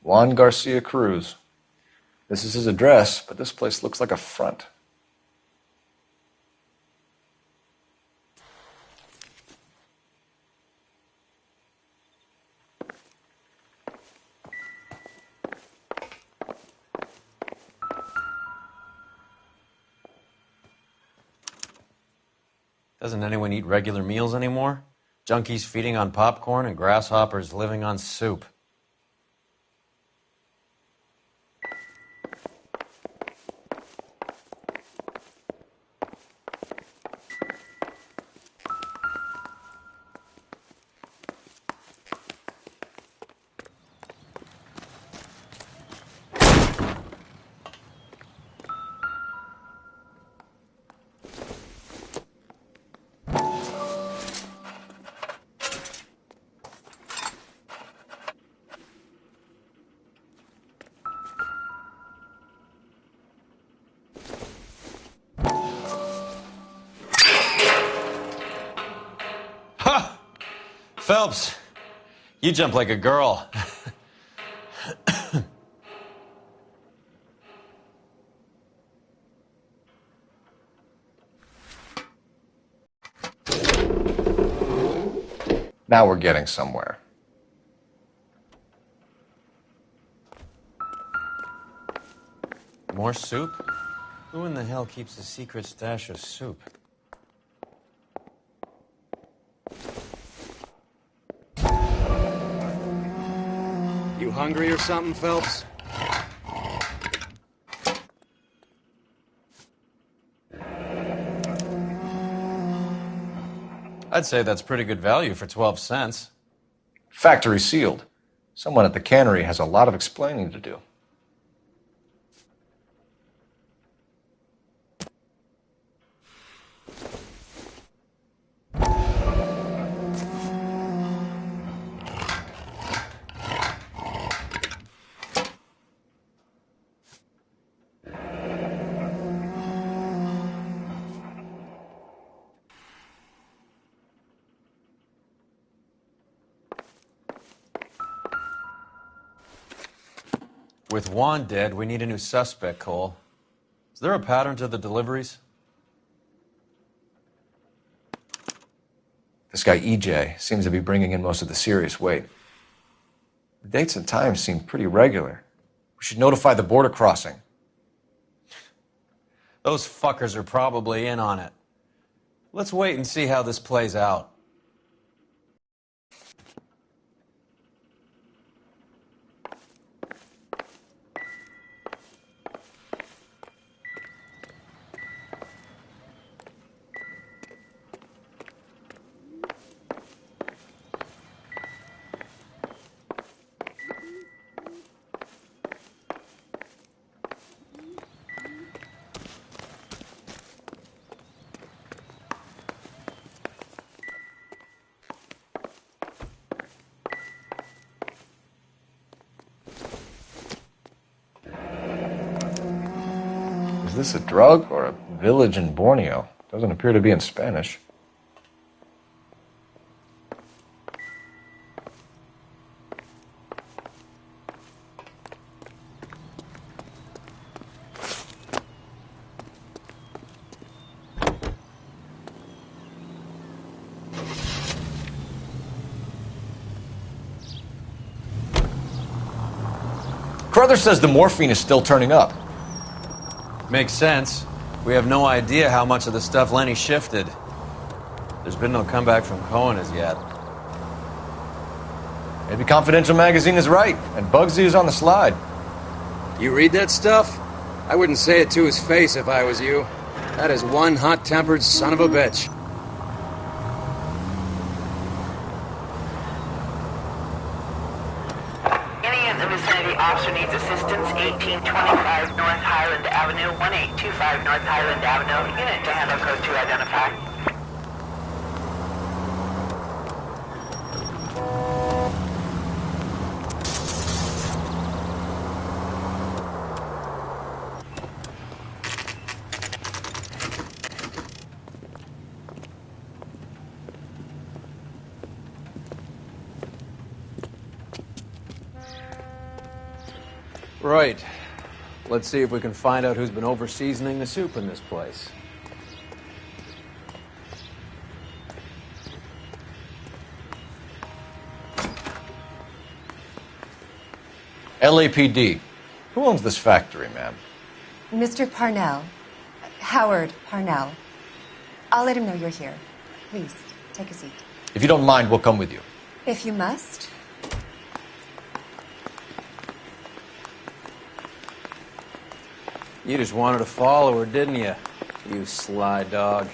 Juan Garcia Cruz. This is his address, but this place looks like a front. Doesn't anyone eat regular meals anymore? Junkies feeding on popcorn and grasshoppers living on soup. Phelps, you jump like a girl. Now we're getting somewhere. More soup? Who in the hell keeps a secret stash of soup? You hungry or something, Phelps? I'd say that's pretty good value for 12 cents. Factory sealed. Someone at the cannery has a lot of explaining to do. With Juan dead, we need a new suspect, Cole. Is there a pattern to the deliveries? This guy EJ seems to be bringing in most of the serious weight. The dates and times seem pretty regular. We should notify the border crossing. Those fuckers are probably in on it. Let's wait and see how this plays out. Is this a drug or a village in Borneo? Doesn't appear to be in Spanish. Carruthers says the morphine is still turning up. Makes sense. We have no idea how much of the stuff Lenny shifted. There's been no comeback from Cohen as yet. Maybe Confidential Magazine is right, and Bugsy is on the slide. You read that stuff? I wouldn't say it to his face if I was you. That is one hot-tempered son of a bitch. Any in the vicinity officer needs assistance, 1825 North Highland Avenue, 1825 North Highland Avenue. Unit to handle code 2 identify. Right. Let's see if we can find out who's been over-seasoning the soup in this place. LAPD. Who owns this factory, ma'am? Mr. Parnell. Howard Parnell. I'll let him know you're here. Please, take a seat. If you don't mind, we'll come with you. If you must. You just wanted to follow her, didn't you? You sly dog.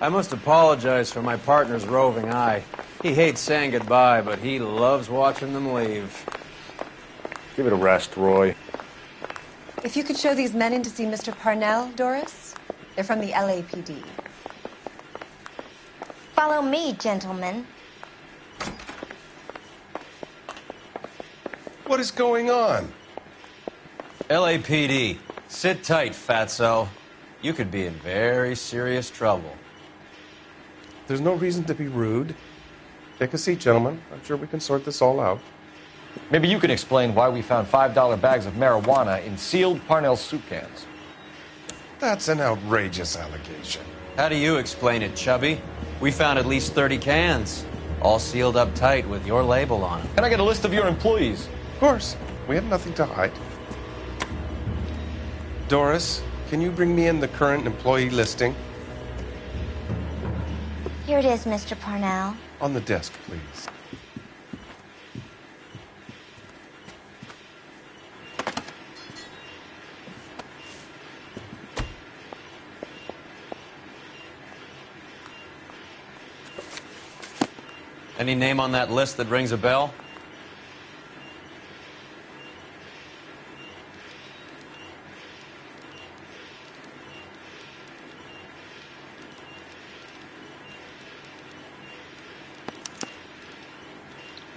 I must apologize for my partner's roving eye. He hates saying goodbye, but he loves watching them leave. Give it a rest, Roy. If you could show these men in to see Mr. Parnell, Doris. They're from the LAPD. Follow me, gentlemen. What is going on? LAPD. Sit tight, fatso. You could be in very serious trouble. There's no reason to be rude. Take a seat, gentlemen. I'm sure we can sort this all out. Maybe you can explain why we found $5 bags of marijuana in sealed Parnell soup cans. That's an outrageous allegation. How do you explain it, Chubby? We found at least 30 cans, all sealed up tight with your label on them. Can I get a list of your employees? Of course. We have nothing to hide. Doris, can you bring me in the current employee listing? Here it is, Mr. Parnell. On the desk, please. Any name on that list that rings a bell?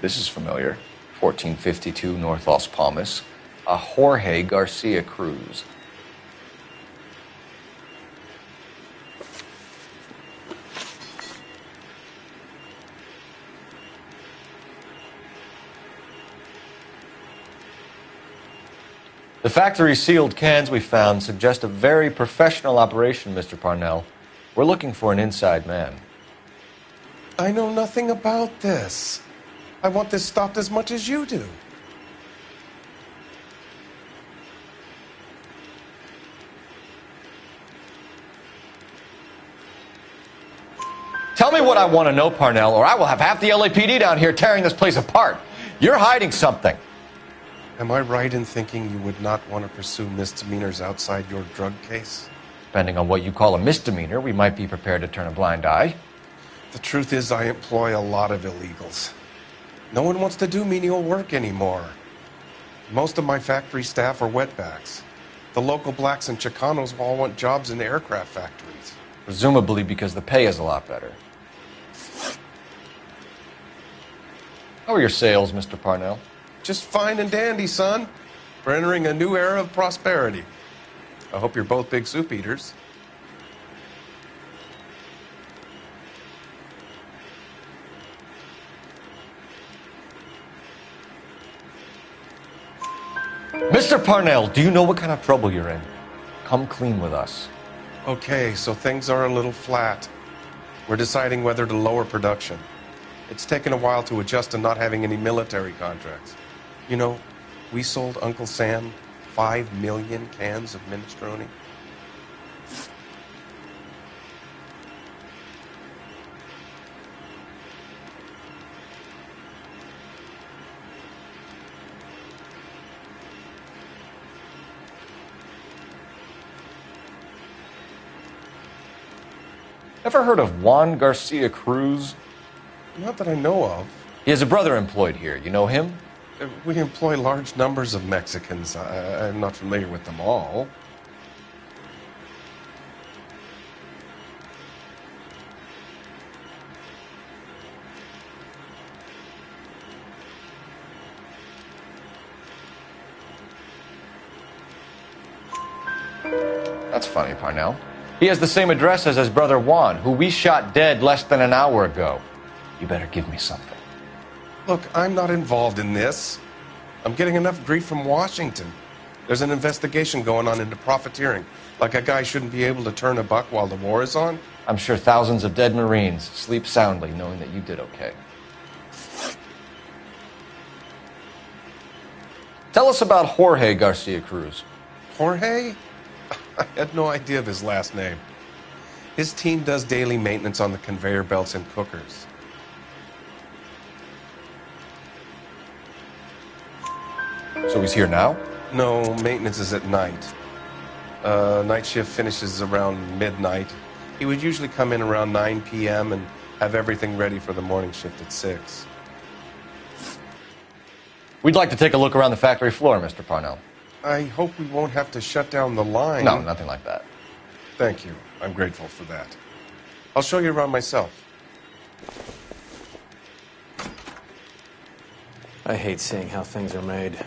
This is familiar. 1452 North Las Palmas. A Jorge Garcia Cruz. The factory sealed cans we found suggest a very professional operation, Mr. Parnell. We're looking for an inside man. I know nothing about this. I want this stopped as much as you do. Tell me what I want to know, Parnell, or I will have half the LAPD down here tearing this place apart. You're hiding something. Am I right in thinking you would not want to pursue misdemeanors outside your drug case? Depending on what you call a misdemeanor, we might be prepared to turn a blind eye. The truth is, I employ a lot of illegals. No one wants to do menial work anymore. Most of my factory staff are wetbacks. The local blacks and Chicanos all want jobs in the aircraft factories. Presumably because the pay is a lot better. How are your sales, Mr. Parnell? Just fine and dandy, son. We're entering a new era of prosperity. I hope you're both big soup eaters. Mr. Parnell, do you know what kind of trouble you're in? Come clean with us. Okay, so things are a little flat. We're deciding whether to lower production. It's taken a while to adjust to not having any military contracts. You know, we sold Uncle Sam 5 million cans of minestrone. Ever heard of Juan Garcia Cruz? Not that I know of. He has a brother employed here. You know him? We employ large numbers of Mexicans. I'm not familiar with them all. That's funny, Parnell. He has the same address as his brother Juan, who we shot dead less than an hour ago. You better give me something. Look, I'm not involved in this. I'm getting enough grief from Washington. There's an investigation going on into profiteering. Like a guy shouldn't be able to turn a buck while the war is on. I'm sure thousands of dead Marines sleep soundly knowing that you did okay. Tell us about Jorge Garcia Cruz. Jorge? I had no idea of his last name. His team does daily maintenance on the conveyor belts and cookers. So he's here now? No, maintenance is at night. Night shift finishes around midnight. He would usually come in around 9 p.m. and have everything ready for the morning shift at 6. We'd like to take a look around the factory floor, Mr. Parnell. I hope we won't have to shut down the line. No, nothing like that. Thank you. I'm grateful for that. I'll show you around myself. I hate seeing how things are made.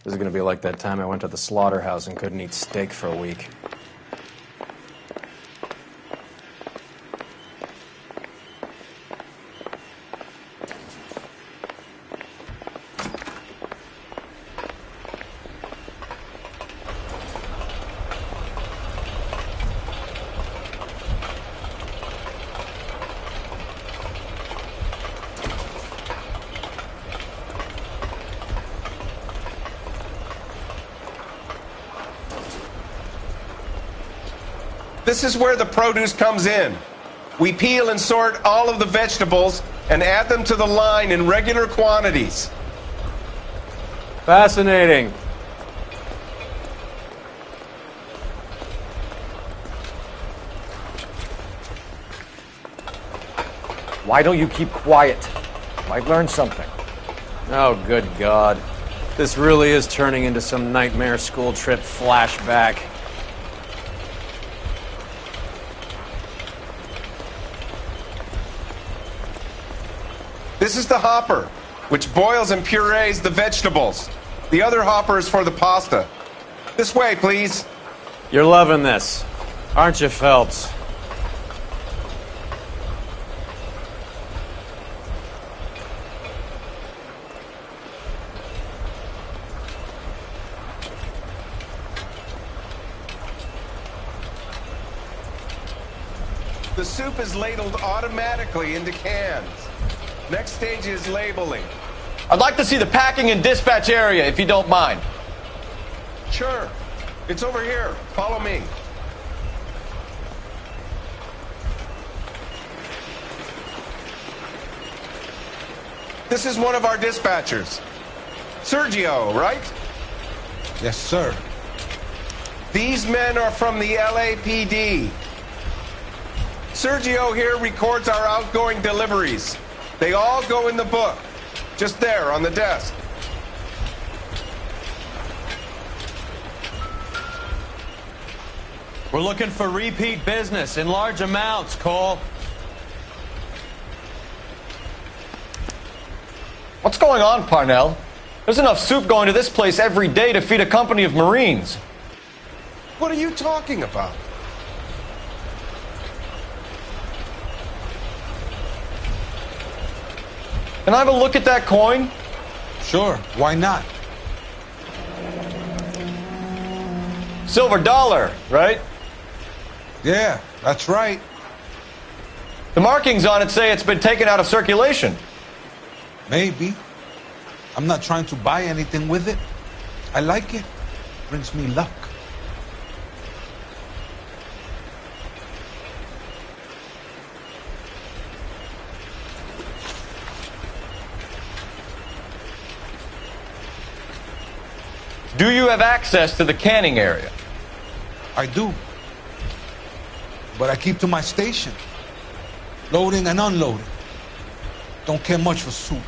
This is going to be like that time I went to the slaughterhouse and couldn't eat steak for a week. This is where the produce comes in. We peel and sort all of the vegetables and add them to the line in regular quantities. Fascinating. Why don't you keep quiet? Might learn something. Oh, good God. This really is turning into some nightmare school trip flashback. This is the hopper, which boils and purees the vegetables. The other hopper is for the pasta. This way, please. You're loving this, aren't you, Phelps? The soup is ladled automatically into cans. Next stage is labeling. I'd like to see the packing and dispatch area, if you don't mind. Sure. It's over here. Follow me. This is one of our dispatchers. Sergio, right? Yes, sir. These men are from the LAPD. Sergio here records our outgoing deliveries. They all go in the book. Just there on the desk. We're looking for repeat business in large amounts, Cole. What's going on, Parnell? There's enough soup going to this place every day to feed a company of Marines. What are you talking about? Can I have a look at that coin? Sure, why not? Silver dollar, right? Yeah, that's right. The markings on it say it's been taken out of circulation. Maybe. I'm not trying to buy anything with it. I like it. Brings me luck. Do you have access to the canning area? I do. But I keep to my station. Loading and unloading. Don't care much for soup.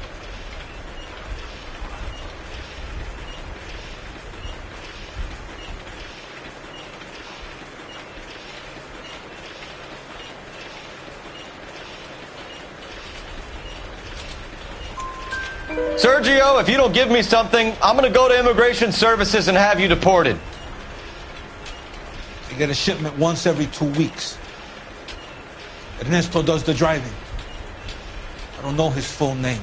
Sergio, if you don't give me something, I'm going to go to Immigration Services and have you deported. I get a shipment once every 2 weeks. Ernesto does the driving. I don't know his full name.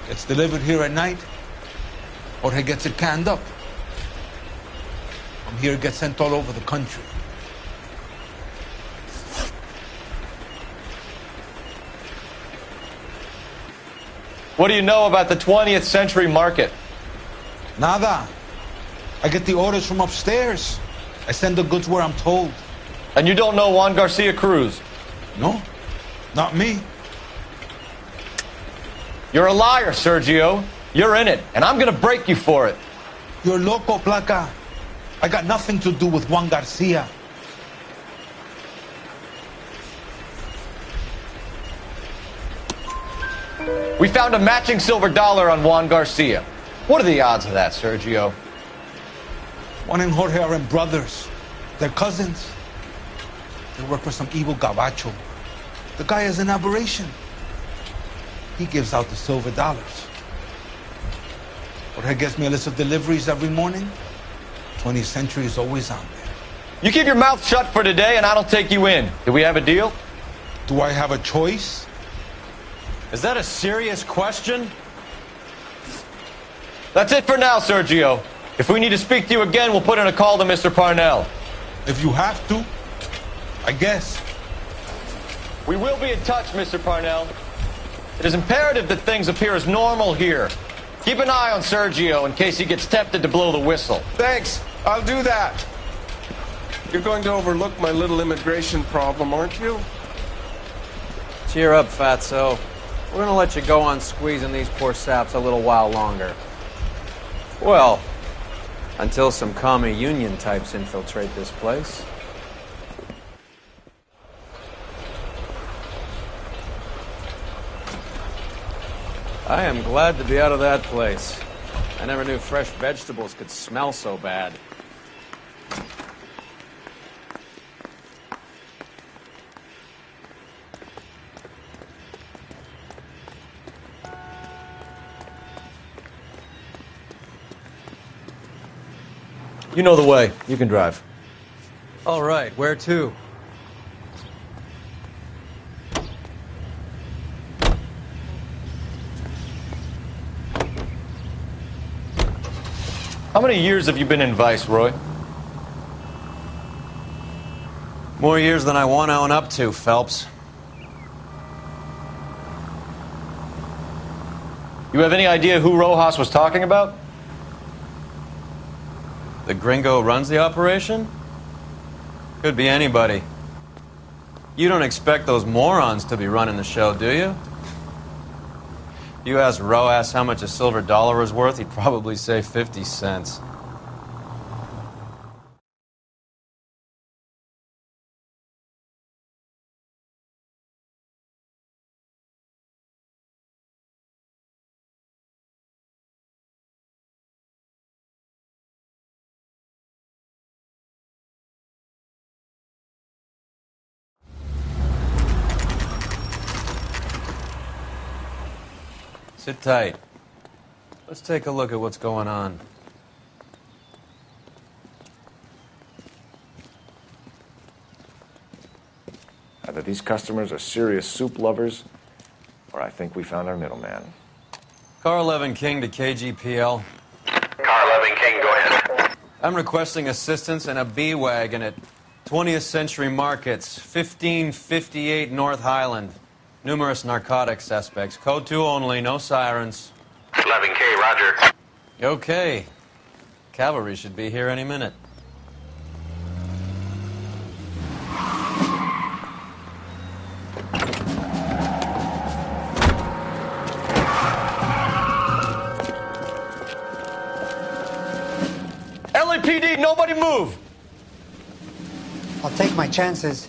Gets delivered here at night, or he gets it canned up. From here, it gets sent all over the country. What do you know about the 20th century market? Nada. I get the orders from upstairs. I send the goods where I'm told. And you don't know Juan Garcia Cruz? No, not me. You're a liar, Sergio. You're in it, and I'm gonna break you for it. You're loco, Placa. I got nothing to do with Juan Garcia. We found a matching silver dollar on Juan Garcia. What are the odds of that, Sergio? Juan and Jorge are brothers. They're cousins. They work for some evil gabacho. The guy is an aberration. He gives out the silver dollars. Jorge gets me a list of deliveries every morning. 20th Century is always on there. You keep your mouth shut for today, and I don't take you in. Do we have a deal? Do I have a choice? Is that a serious question? That's it for now, Sergio. If we need to speak to you again, we'll put in a call to Mr. Parnell. If you have to, I guess. We will be in touch, Mr. Parnell. It is imperative that things appear as normal here. Keep an eye on Sergio in case he gets tempted to blow the whistle. Thanks. I'll do that. You're going to overlook my little immigration problem, aren't you? Cheer up, fatso. We're gonna let you go on squeezing these poor saps a little while longer. Well, until some commie union types infiltrate this place. I am glad to be out of that place. I never knew fresh vegetables could smell so bad. You know the way. You can drive. All right, where to? How many years have you been in Vice, Roy? More years than I want to own up to, Phelps. You have any idea who Rojas was talking about? The gringo runs the operation? Could be anybody. You don't expect those morons to be running the show, do you? If you asked Rojas how much a silver dollar was worth, he'd probably say 50 cents. Sit tight. Let's take a look at what's going on. these customers are serious soup lovers, or I think we found our middleman. Car 11 King to KGPL. Car 11 King, go ahead. I'm requesting assistance in a B-Wagon at 20th Century Markets, 1558 North Highland. Numerous narcotic suspects. Code 2 only, no sirens. 11K, roger. Okay. Cavalry should be here any minute. LAPD, nobody move! I'll take my chances.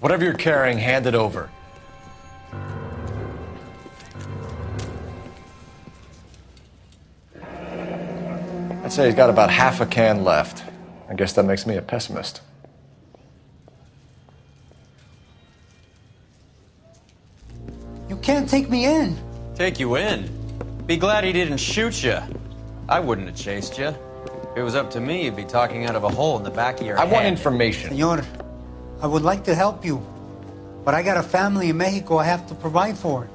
Whatever you're carrying, hand it over. I'd say he's got about half a can left. I guess that makes me a pessimist. You can't take me in. Take you in? Be glad he didn't shoot you. I wouldn't have chased you. If it was up to me, you'd be talking out of a hole in the back of your head. I want information. Senor, I would like to help you, but I got a family in Mexico I have to provide for.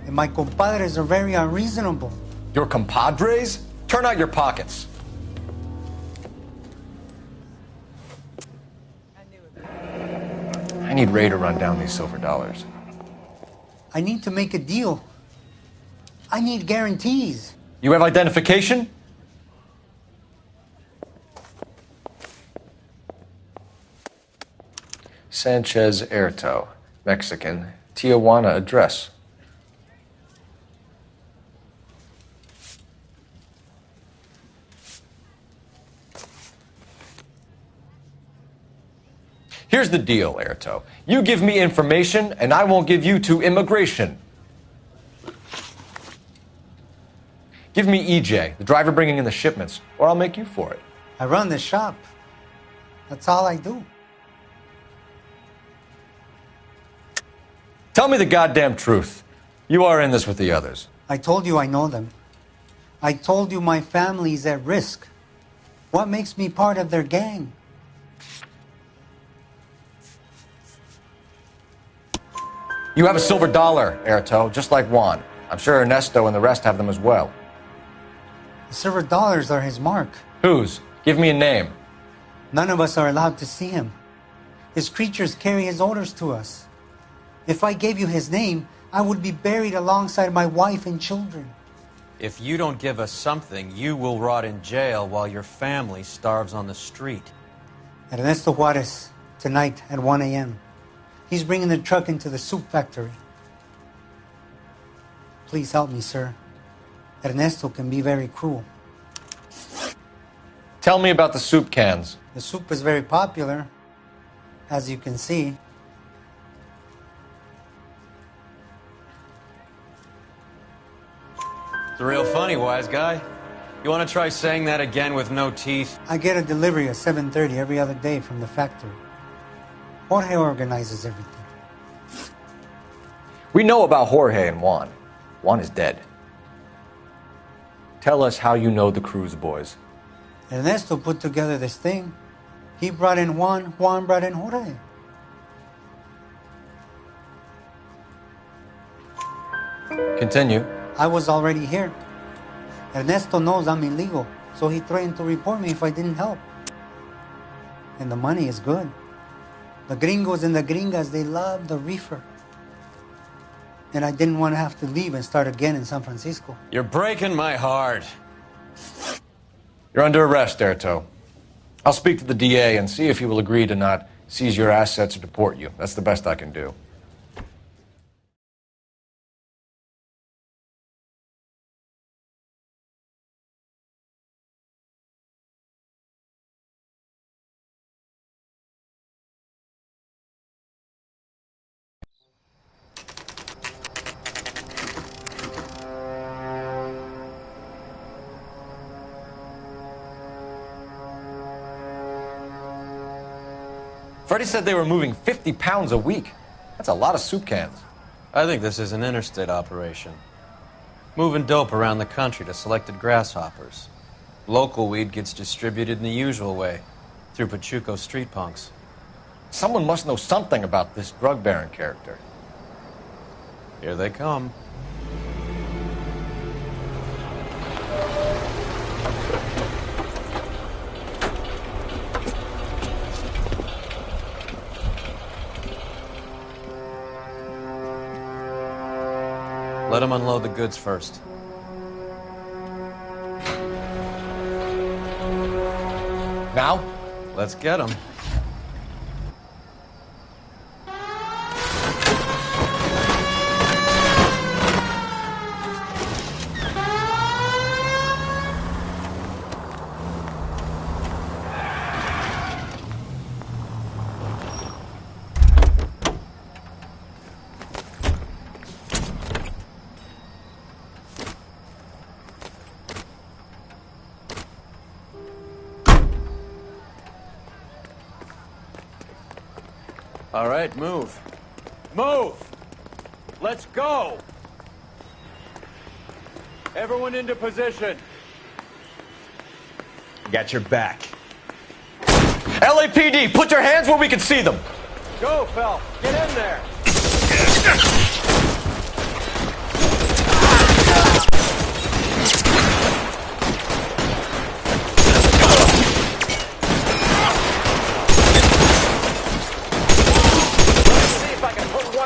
And my compadres are very unreasonable. Your compadres? Turn out your pockets. I need Ray to run down these silver dollars. I need to make a deal. I need guarantees. You have identification? Sanchez Erto, Mexican, Tijuana address. Here's the deal, Erto. You give me information, and I won't give you to immigration. Give me EJ, the driver bringing in the shipments, or I'll make you for it. I run the shop. That's all I do. Tell me the goddamn truth. You are in this with the others. I told you I know them. I told you my family's at risk. What makes me part of their gang? You have a silver dollar, Erto, just like Juan. I'm sure Ernesto and the rest have them as well. The silver dollars are his mark. Whose? Give me a name. None of us are allowed to see him. His creatures carry his orders to us. If I gave you his name, I would be buried alongside my wife and children. If you don't give us something, you will rot in jail while your family starves on the street. Ernesto Juarez, tonight at 1 a.m. He's bringing the truck into the soup factory. Please help me, sir. Ernesto can be very cruel. Tell me about the soup cans. The soup is very popular, as you can see. It's real funny, wise guy. You want to try saying that again with no teeth? I get a delivery at 7:30 every other day from the factory. Jorge organizes everything. We know about Jorge and Juan. Juan is dead. Tell us how you know the Cruz boys. Ernesto put together this thing. He brought in Juan, Juan brought in Jorge. Continue. I was already here. Ernesto knows I'm illegal, so he threatened to report me if I didn't help. And the money is good. The gringos and the gringas, they love the reefer. And I didn't want to have to leave and start again in San Francisco. You're breaking my heart. You're under arrest, Erto. I'll speak to the DA and see if he will agree to not seize your assets or deport you. That's the best I can do. Freddie said they were moving 50 pounds a week. That's a lot of soup cans. I think this is an interstate operation. Moving dope around the country to selected grasshoppers. Local weed gets distributed in the usual way, through Pachuco street punks. Someone must know something about this drug baron character. Here they come. Let them unload the goods first. Now? Let's get them. All right, move. Move! Let's go! Everyone into position. Got your back. LAPD, put your hands where we can see them. Go, Phelps. Get in there.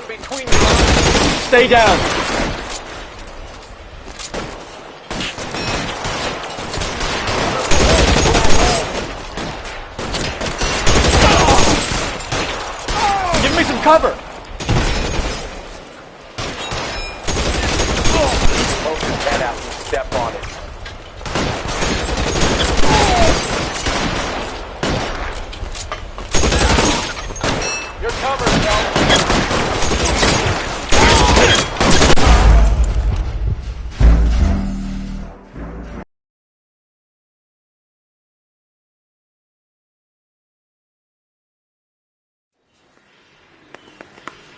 Between you. Stay down. Give me some cover. Poke his head out and step on it. You're covered, Phelps.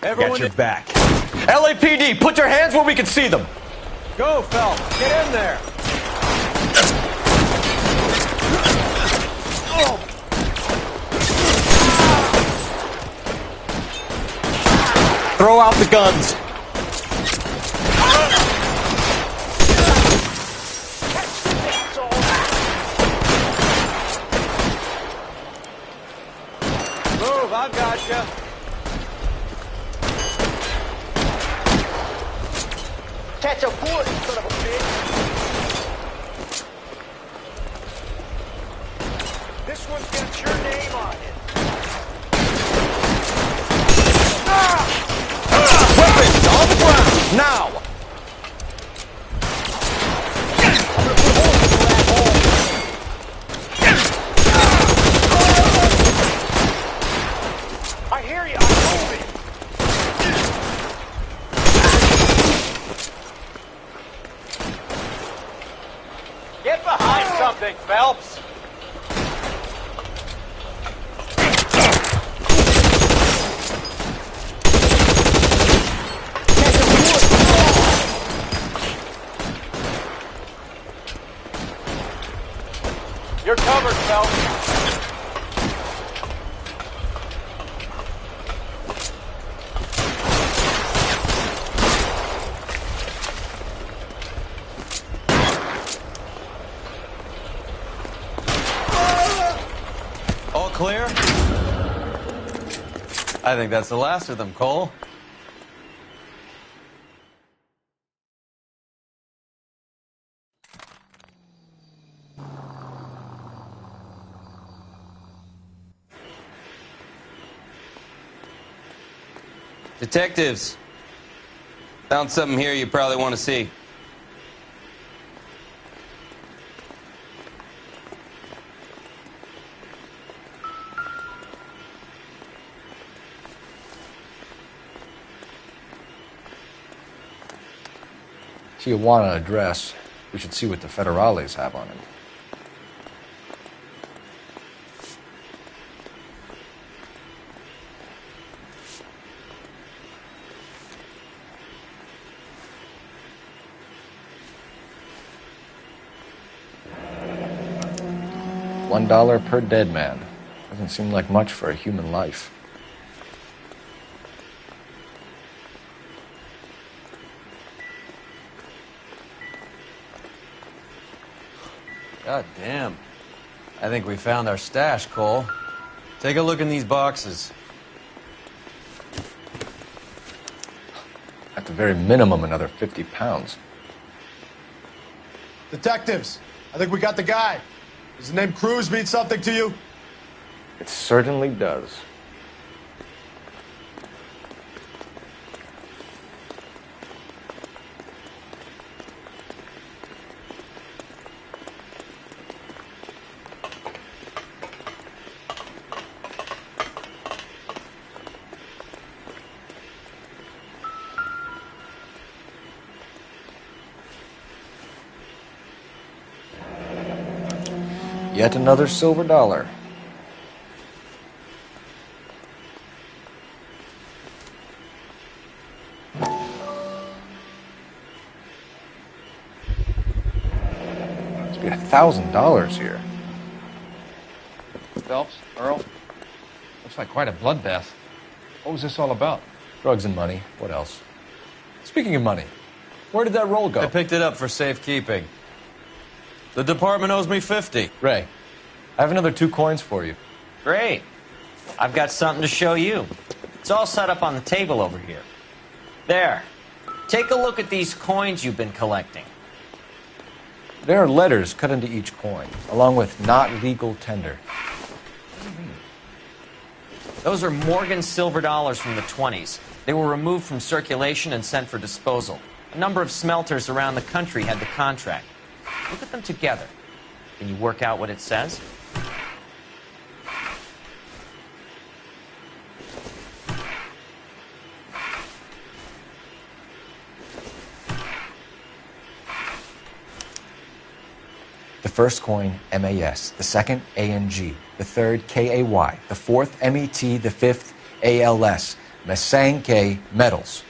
Everyone got your back. LAPD, put your hands where we can see them. Go, Phelps. Get in there. Throw out the guns. Move, I've got you. Catch a bullet, you son of a bitch. This one's got your name on it. Weapons on the ground, now! I hear you, I'm moving. Get behind something, Phelps. You're covered, Phelps. All clear? I think that's the last of them, Cole. Detectives, found something here you probably want to see. If you want an address, we should see what the federales have on it. $1 per dead man. Doesn't seem like much for a human life. God damn. I think we found our stash, Cole. Take a look in these boxes. At the very minimum, another 50 pounds. Detectives, I think we got the guy. Does the name Cruz mean something to you? It certainly does. Yet another silver dollar. Must be $1,000 here. Phelps, Earl, looks like quite a bloodbath. What was this all about? Drugs and money. What else? Speaking of money, where did that roll go? I picked it up for safekeeping. The department owes me 50. Ray, I have another 2 coins for you. Great. I've got something to show you. It's all set up on the table over here. There. Take a look at these coins you've been collecting. There are letters cut into each coin, along with not legal tender. Those are Morgan silver dollars from the 20s. They were removed from circulation and sent for disposal. A number of smelters around the country had the contract. Look at them together. Can you work out what it says? The first coin, MAS. The second, ANG. The third, KAY. The fourth, MET. The fifth, ALS. Masanke Metals.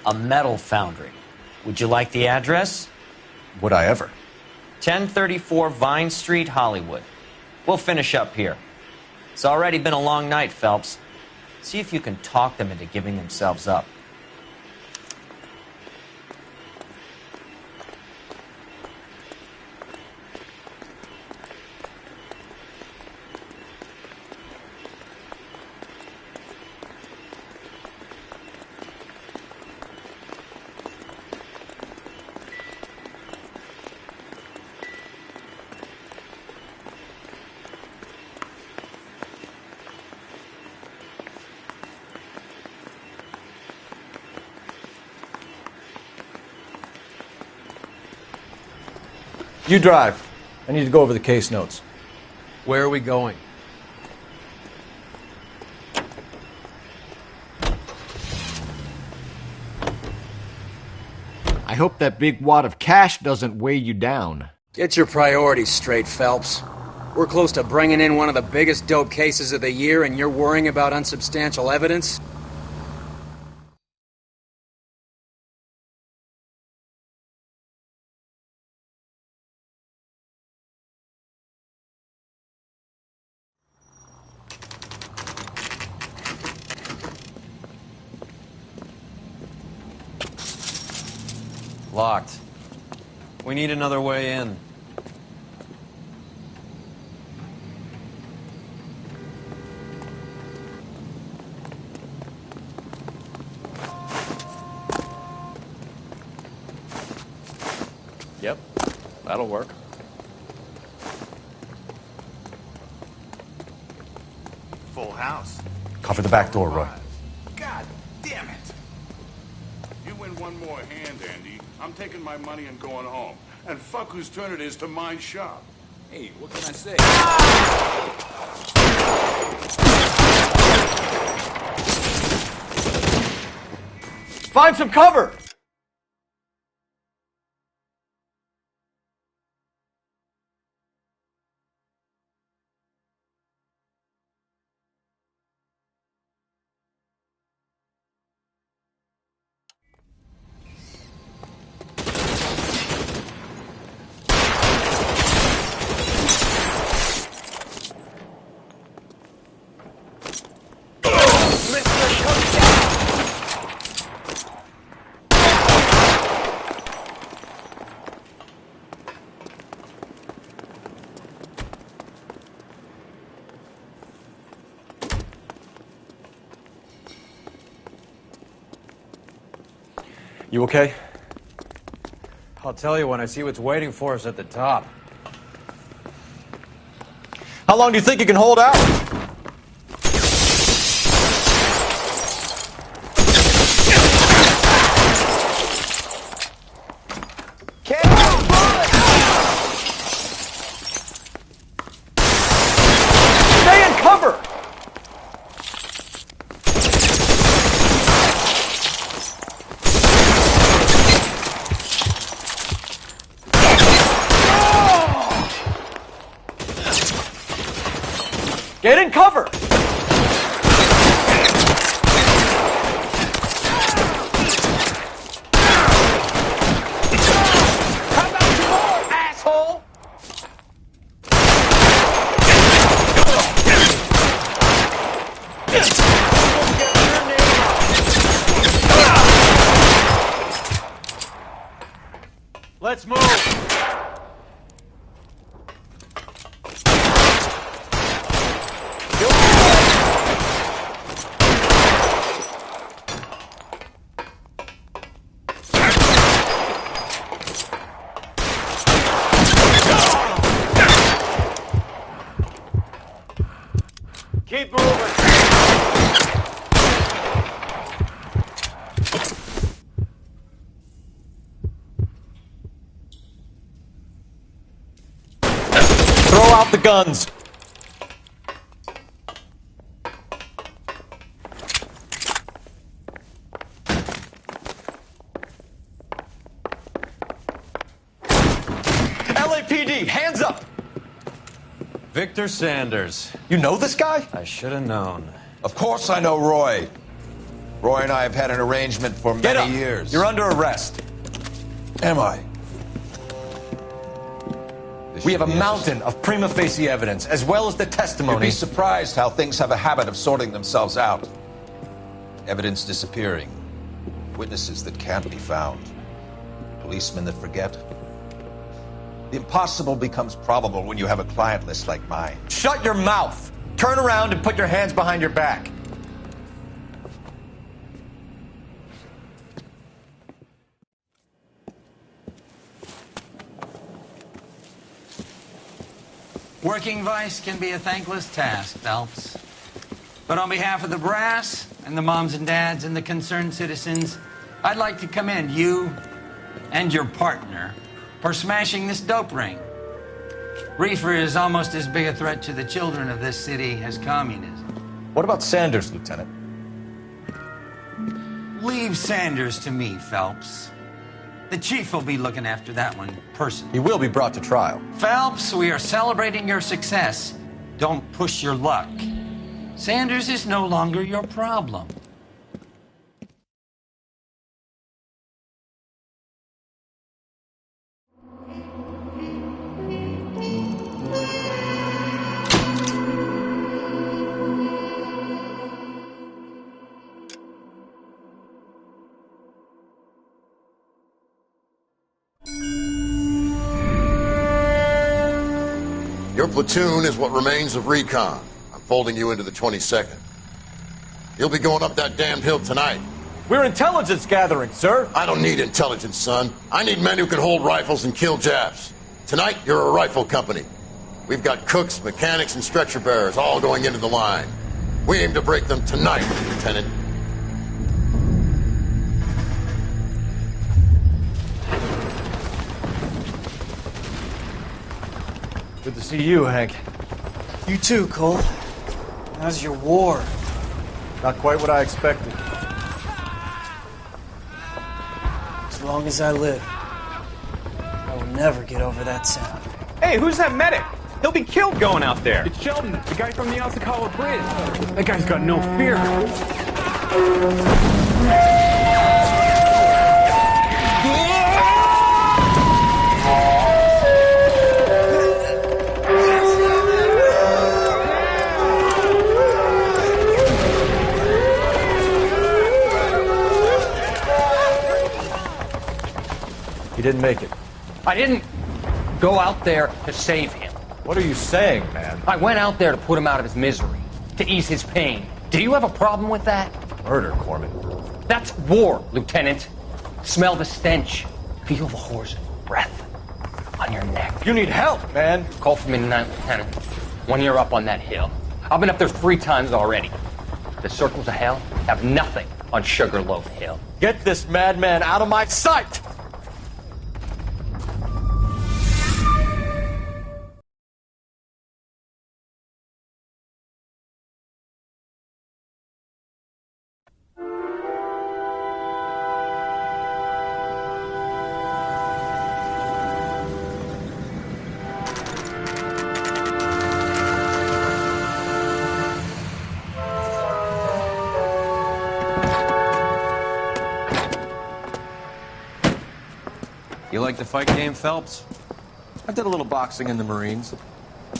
A metal foundry. Would you like the address? Would I ever? 1034 Vine Street, Hollywood. We'll finish up here. It's already been a long night, Phelps. See if you can talk them into giving themselves up. You drive. I need to go over the case notes. Where are we going? I hope that big wad of cash doesn't weigh you down. Get your priorities straight, Phelps. We're close to bringing in one of the biggest dope cases of the year, and you're worrying about unsubstantial evidence? Locked. We need another way in. Yep, that'll work. Full house. Cover the back door, Roy. God damn it. You win one more hand, Andy. I'm taking my money and going home. And fuck whose turn it is to mind shop. Hey, what can I say? Find some cover! You okay? I'll tell you when I see what's waiting for us at the top. How long do you think you can hold out? Stay in cover! Get in cover! How about some more, asshole? Let's move! Keep moving. Throw out the guns. LAPD, hands up. Victor Sanders. You know this guy? I should have known. Of course I know Roy. Roy and I have had an arrangement for many years. You're under arrest. Am I? We have a mountain of prima facie evidence, as well as the testimony. You'd be surprised how things have a habit of sorting themselves out. Evidence disappearing. Witnesses that can't be found. Policemen that forget. The impossible becomes probable when you have a client list like mine. Shut your mouth! Turn around and put your hands behind your back. Working vice can be a thankless task, Phelps. But on behalf of the brass and the moms and dads and the concerned citizens, I'd like to commend you and your partner for smashing this dope ring. Reefer is almost as big a threat to the children of this city as communism. What about Sanders, Lieutenant? Leave Sanders to me, Phelps. The chief will be looking after that one personally. He will be brought to trial. Phelps, we are celebrating your success. Don't push your luck. Sanders is no longer your problem. Your platoon is what remains of recon. I'm folding you into the 22nd. You'll be going up that damned hill tonight. We're intelligence gathering, sir. I don't need intelligence, son. I need men who can hold rifles and kill Japs. Tonight, you're a rifle company. We've got cooks, mechanics, and stretcher bearers all going into the line. We aim to break them tonight, Lieutenant. Good to see you, Hank. You too, Cole. How's your war? Not quite what I expected. As long as I live, I will never get over that sound. Hey, who's that medic? He'll be killed going out there. It's Sheldon, the guy from the Asakawa Bridge. That guy's got no fear. He didn't make it. I didn't go out there to save him. What are you saying, man? I went out there to put him out of his misery, to ease his pain. Do you have a problem with that? Murder, Corman. That's war, Lieutenant. Smell the stench. Feel the whore's breath on your neck. You need help, man. Call for me tonight, Lieutenant. When you're up on that hill. I've been up there 3 times already. The circles of hell have nothing on Sugarloaf Hill. Get this madman out of my sight! You like the fight game, Phelps? I did a little boxing in the Marines.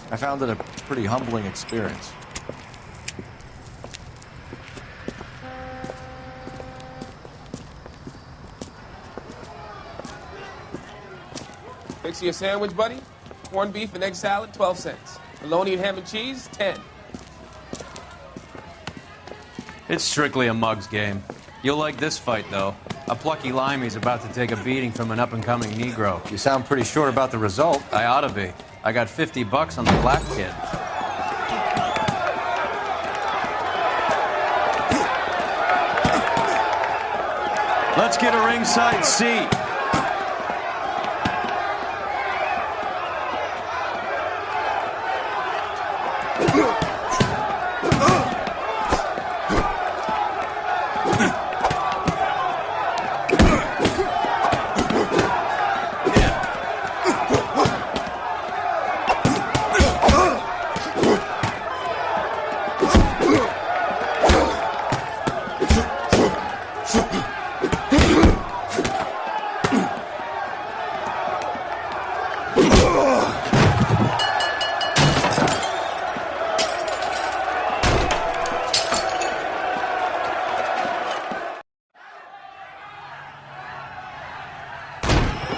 I found it a pretty humbling experience. Fix you a sandwich, buddy? Corned beef and egg salad, 12 cents. Bologna and ham and cheese, 10. It's strictly a mug's game. You'll like this fight, though. A plucky limey's about to take a beating from an up-and-coming Negro. You sound pretty sure about the result. I ought to be. I got $50 on the black kid. Let's get a ringside seat.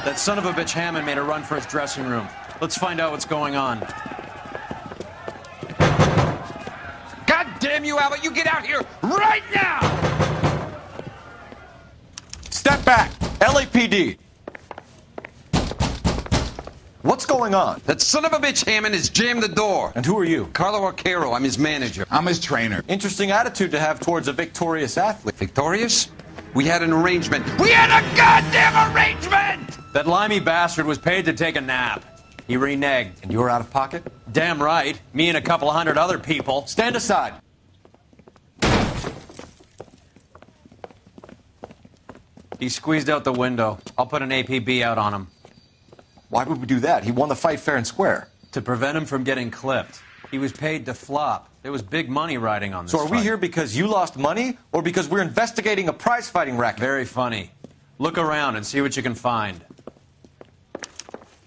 That son of a bitch Hammond made a run for his dressing room. Let's find out what's going on. God damn you, Albert! You get out here right now! Step back! LAPD! What's going on? That son of a bitch Hammond has jammed the door. And who are you? Carlo Arcaro. I'm his manager. I'm his trainer. Interesting attitude to have towards a victorious athlete. Victorious? We had an arrangement. We had a goddamn arrangement! That limey bastard was paid to take a nap. He reneged. And you were out of pocket? Damn right. Me and a couple hundred other people. Stand aside. He squeezed out the window. I'll put an APB out on him. Why would we do that? He won the fight fair and square. To prevent him from getting clipped. He was paid to flop. There was big money riding on this So are we fight. here because you lost money or because we're investigating a prize-fighting racket? Very funny. Look around and see what you can find.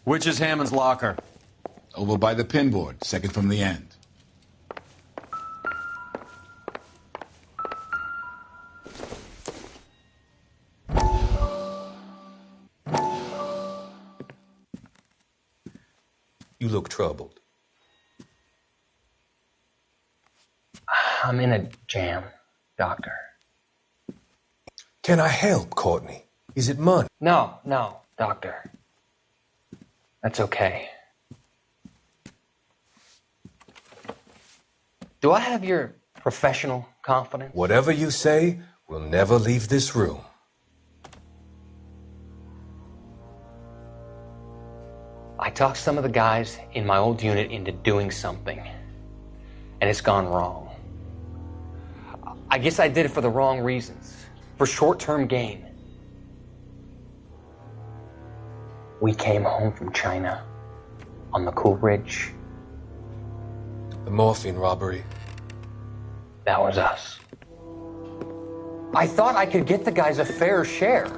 Which is Hammond's locker? Over by the pinboard, second from the end. You look troubled. I'm in a jam, Doctor. Can I help, Courtney? Is it money? No, Doctor. That's okay. Do I have your professional confidence? Whatever you say, we'll never leave this room. I talked some of the guys in my old unit into doing something, and it's gone wrong. I guess I did it for the wrong reasons, for short-term gain. We came home from China on the Coolidge. The morphine robbery. That was us. I thought I could get the guys a fair share.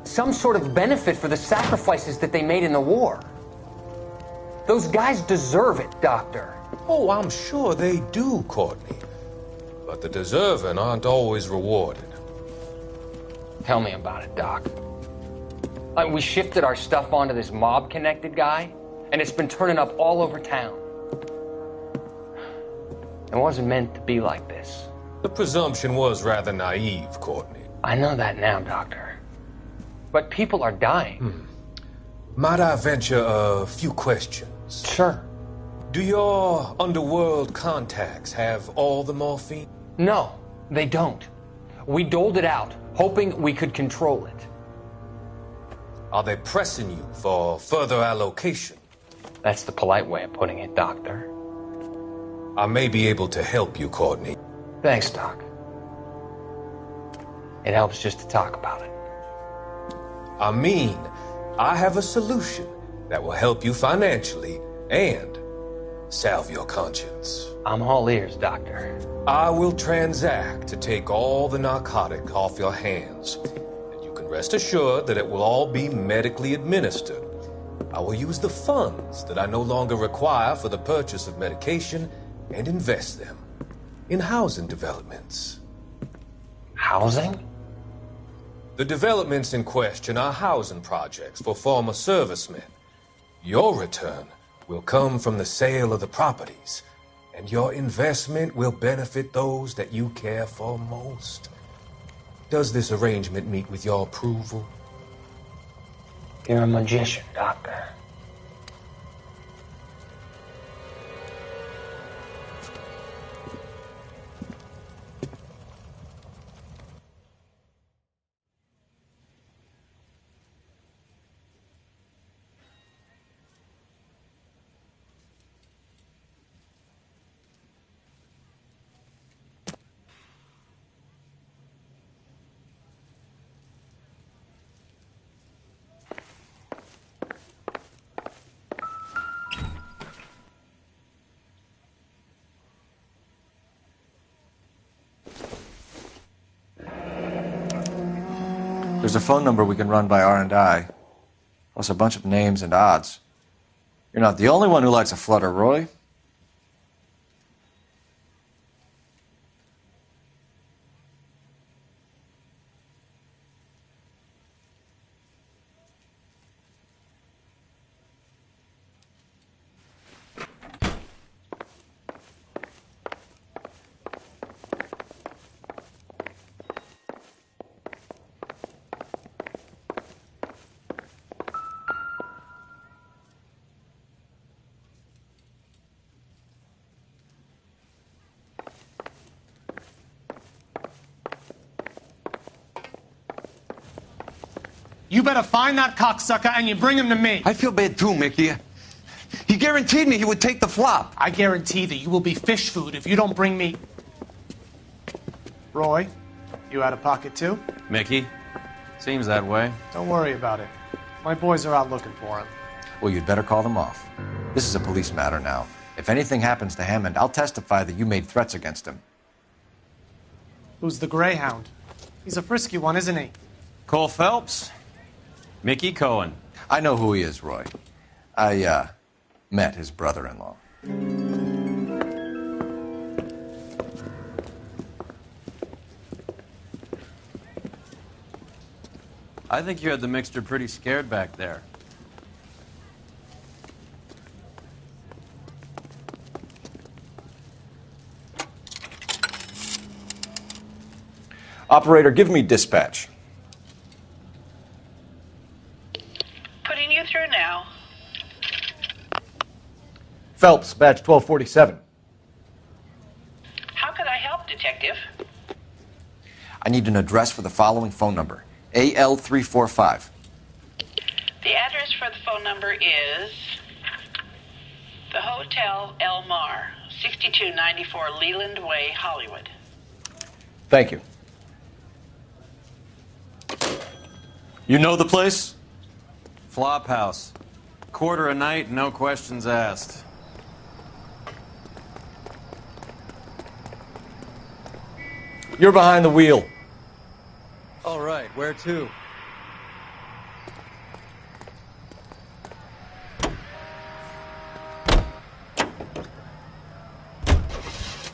Some sort of benefit for the sacrifices that they made in the war. Those guys deserve it, Doctor. Oh, I'm sure they do, Courtney. But the deserving aren't always rewarded. Tell me about it, Doc. We shifted our stuff onto this mob-connected guy, and it's been turning up all over town. It wasn't meant to be like this. The presumption was rather naive, Courtney. I know that now, Doctor. But people are dying. Might I venture a few questions? Sure. Do your underworld contacts have all the morphine? No, they don't. We doled it out, hoping we could control it. Are they pressing you for further allocation? That's the polite way of putting it, Doctor. I may be able to help you, Courtney. Thanks, Doc. It helps just to talk about it. I mean, I have a solution that will help you financially and salve your conscience. I'm all ears, Doctor. I will transact to take all the narcotic off your hands. And you can rest assured that it will all be medically administered. I will use the funds that I no longer require for the purchase of medication and invest them in housing developments. Housing? The developments in question are housing projects for former servicemen. Your return will come from the sale of the properties, and your investment will benefit those that you care for most. Does this arrangement meet with your approval? You're a magician, Doctor. There's a phone number we can run by R&I, plus a bunch of names and odds. You're not the only one who likes a flutter, Roy. You better find that cocksucker and you bring him to me. I feel bad too, Mickey. He guaranteed me he would take the flop. I guarantee that you will be fish food if you don't bring me... Roy, you out of pocket too? Mickey? Seems that way. Don't worry about it. My boys are out looking for him. Well, you'd better call them off. This is a police matter now. If anything happens to Hammond, I'll testify that you made threats against him. Who's the Greyhound? He's a frisky one, isn't he? Cole Phelps? Mickey Cohen. I know who he is, Roy. I, met his brother-in-law. I think you had the mixture pretty scared back there. Operator, give me dispatch. Putting you through now. Phelps, badge 1247. How could I help, Detective? I need an address for the following phone number. AL345. The address for the phone number is the Hotel El Mar, 6294 Leland Way, Hollywood. Thank you. You know the place? Flop house. Quarter a night, no questions asked. You're behind the wheel. All right, where to?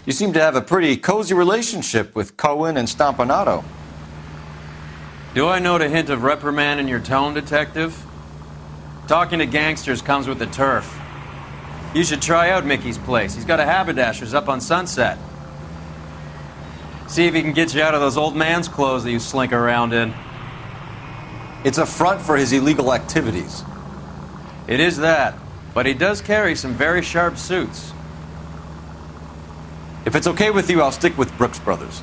You seem to have a pretty cozy relationship with Cohen and Stompanato. Do I note a hint of reprimand in your tone, Detective? Talking to gangsters comes with the turf. You should try out Mickey's place. He's got a haberdasher's up on Sunset. See if he can get you out of those old man's clothes that you slink around in. It's a front for his illegal activities. It is that, but he does carry some very sharp suits. If it's okay with you, I'll stick with Brooks Brothers.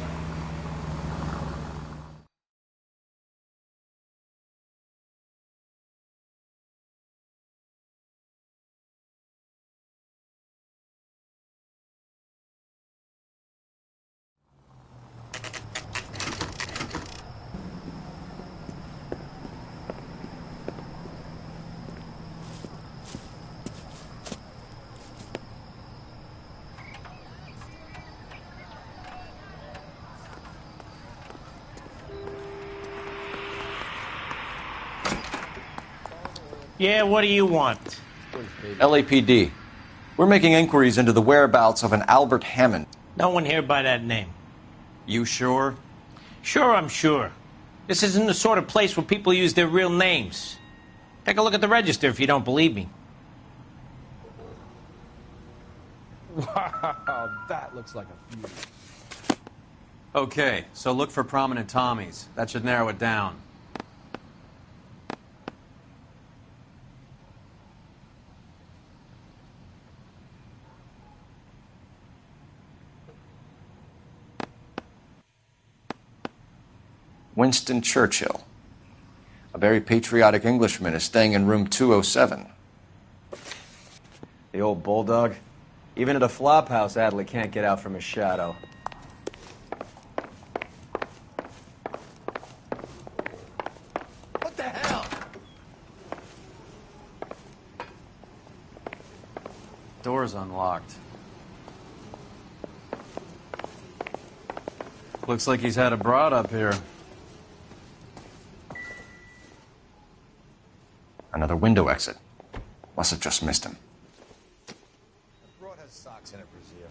Yeah, what do you want? LAPD. We're making inquiries into the whereabouts of an Albert Hammond. No one here by that name. You sure? Sure, I'm sure. This isn't the sort of place where people use their real names. Take a look at the register if you don't believe me. Wow, that looks like a feud. Okay, so look for prominent Tommies. That should narrow it down. Winston Churchill. A very patriotic Englishman is staying in room 207. The old bulldog. Even at a flop house, Adley can't get out from his shadow. What the hell? Door's unlocked. Looks like he's had a broad up here. Another window exit. Must have just missed him. The broad has socks in it, Brazil.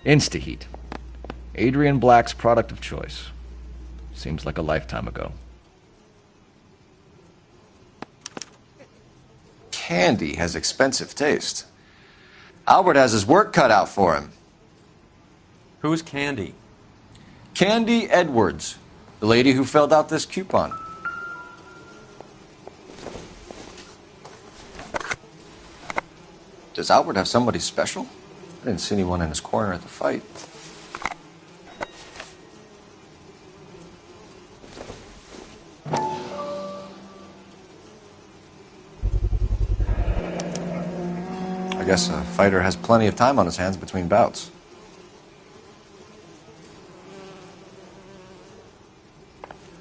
Instaheat. Adrian Black's product of choice. Seems like a lifetime ago. Candy has expensive taste. Albert has his work cut out for him. Who's Candy? Candy Edwards, the lady who filled out this coupon. Does Albert have somebody special? I didn't see anyone in his corner at the fight. I guess a fighter has plenty of time on his hands between bouts.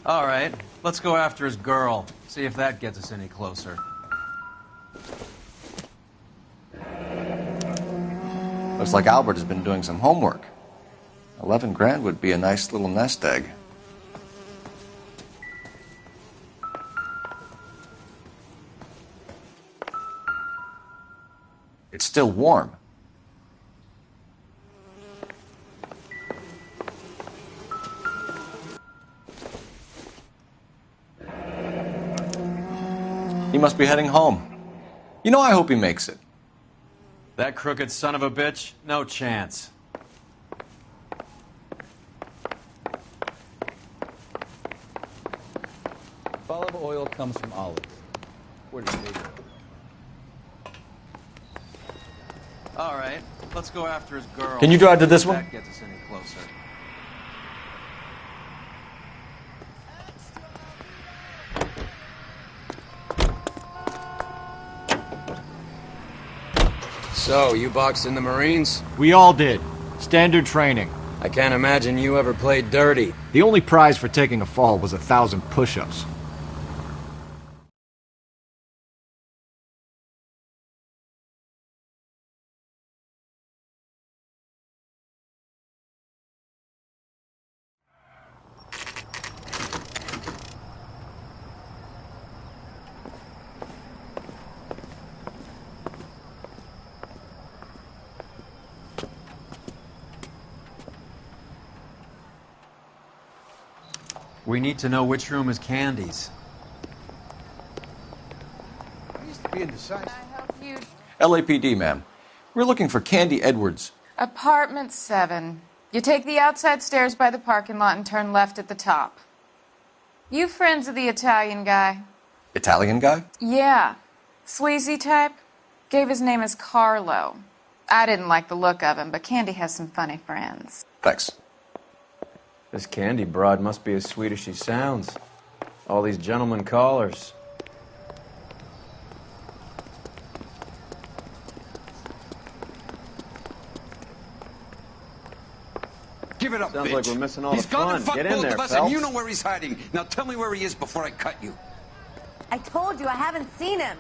All right, let's go after his girl. See if that gets us any closer. Looks like Albert has been doing some homework. 11 grand would be a nice little nest egg. It's still warm. He must be heading home. You know, I hope he makes it. That crooked son of a bitch? No chance. Olive oil comes from olives. Where did they go? All right, let's go after his girl. Can you drive to this See if one? That gets us any closer. So, you boxed in the Marines? We all did. Standard training. I can't imagine you ever played dirty. The only prize for taking a fall was 1,000 push-ups. We need to know which room is Candy's. I used to be indecisive. LAPD, ma'am. We're looking for Candy Edwards. Apartment 7. You take the outside stairs by the parking lot and turn left at the top. You friends of the Italian guy? Italian guy? Yeah. Sleazy type. Gave his name as Carlo. I didn't like the look of him, but Candy has some funny friends. Thanks. This Candy broad must be as sweet as she sounds. All these gentlemen callers. Give it up, Sounds bitch. like we're missing all He's the gone fun. and fucked Get in both there, of us, Phelps. and you know where he's hiding. Now tell me where he is before I cut you. I told you I haven't seen him.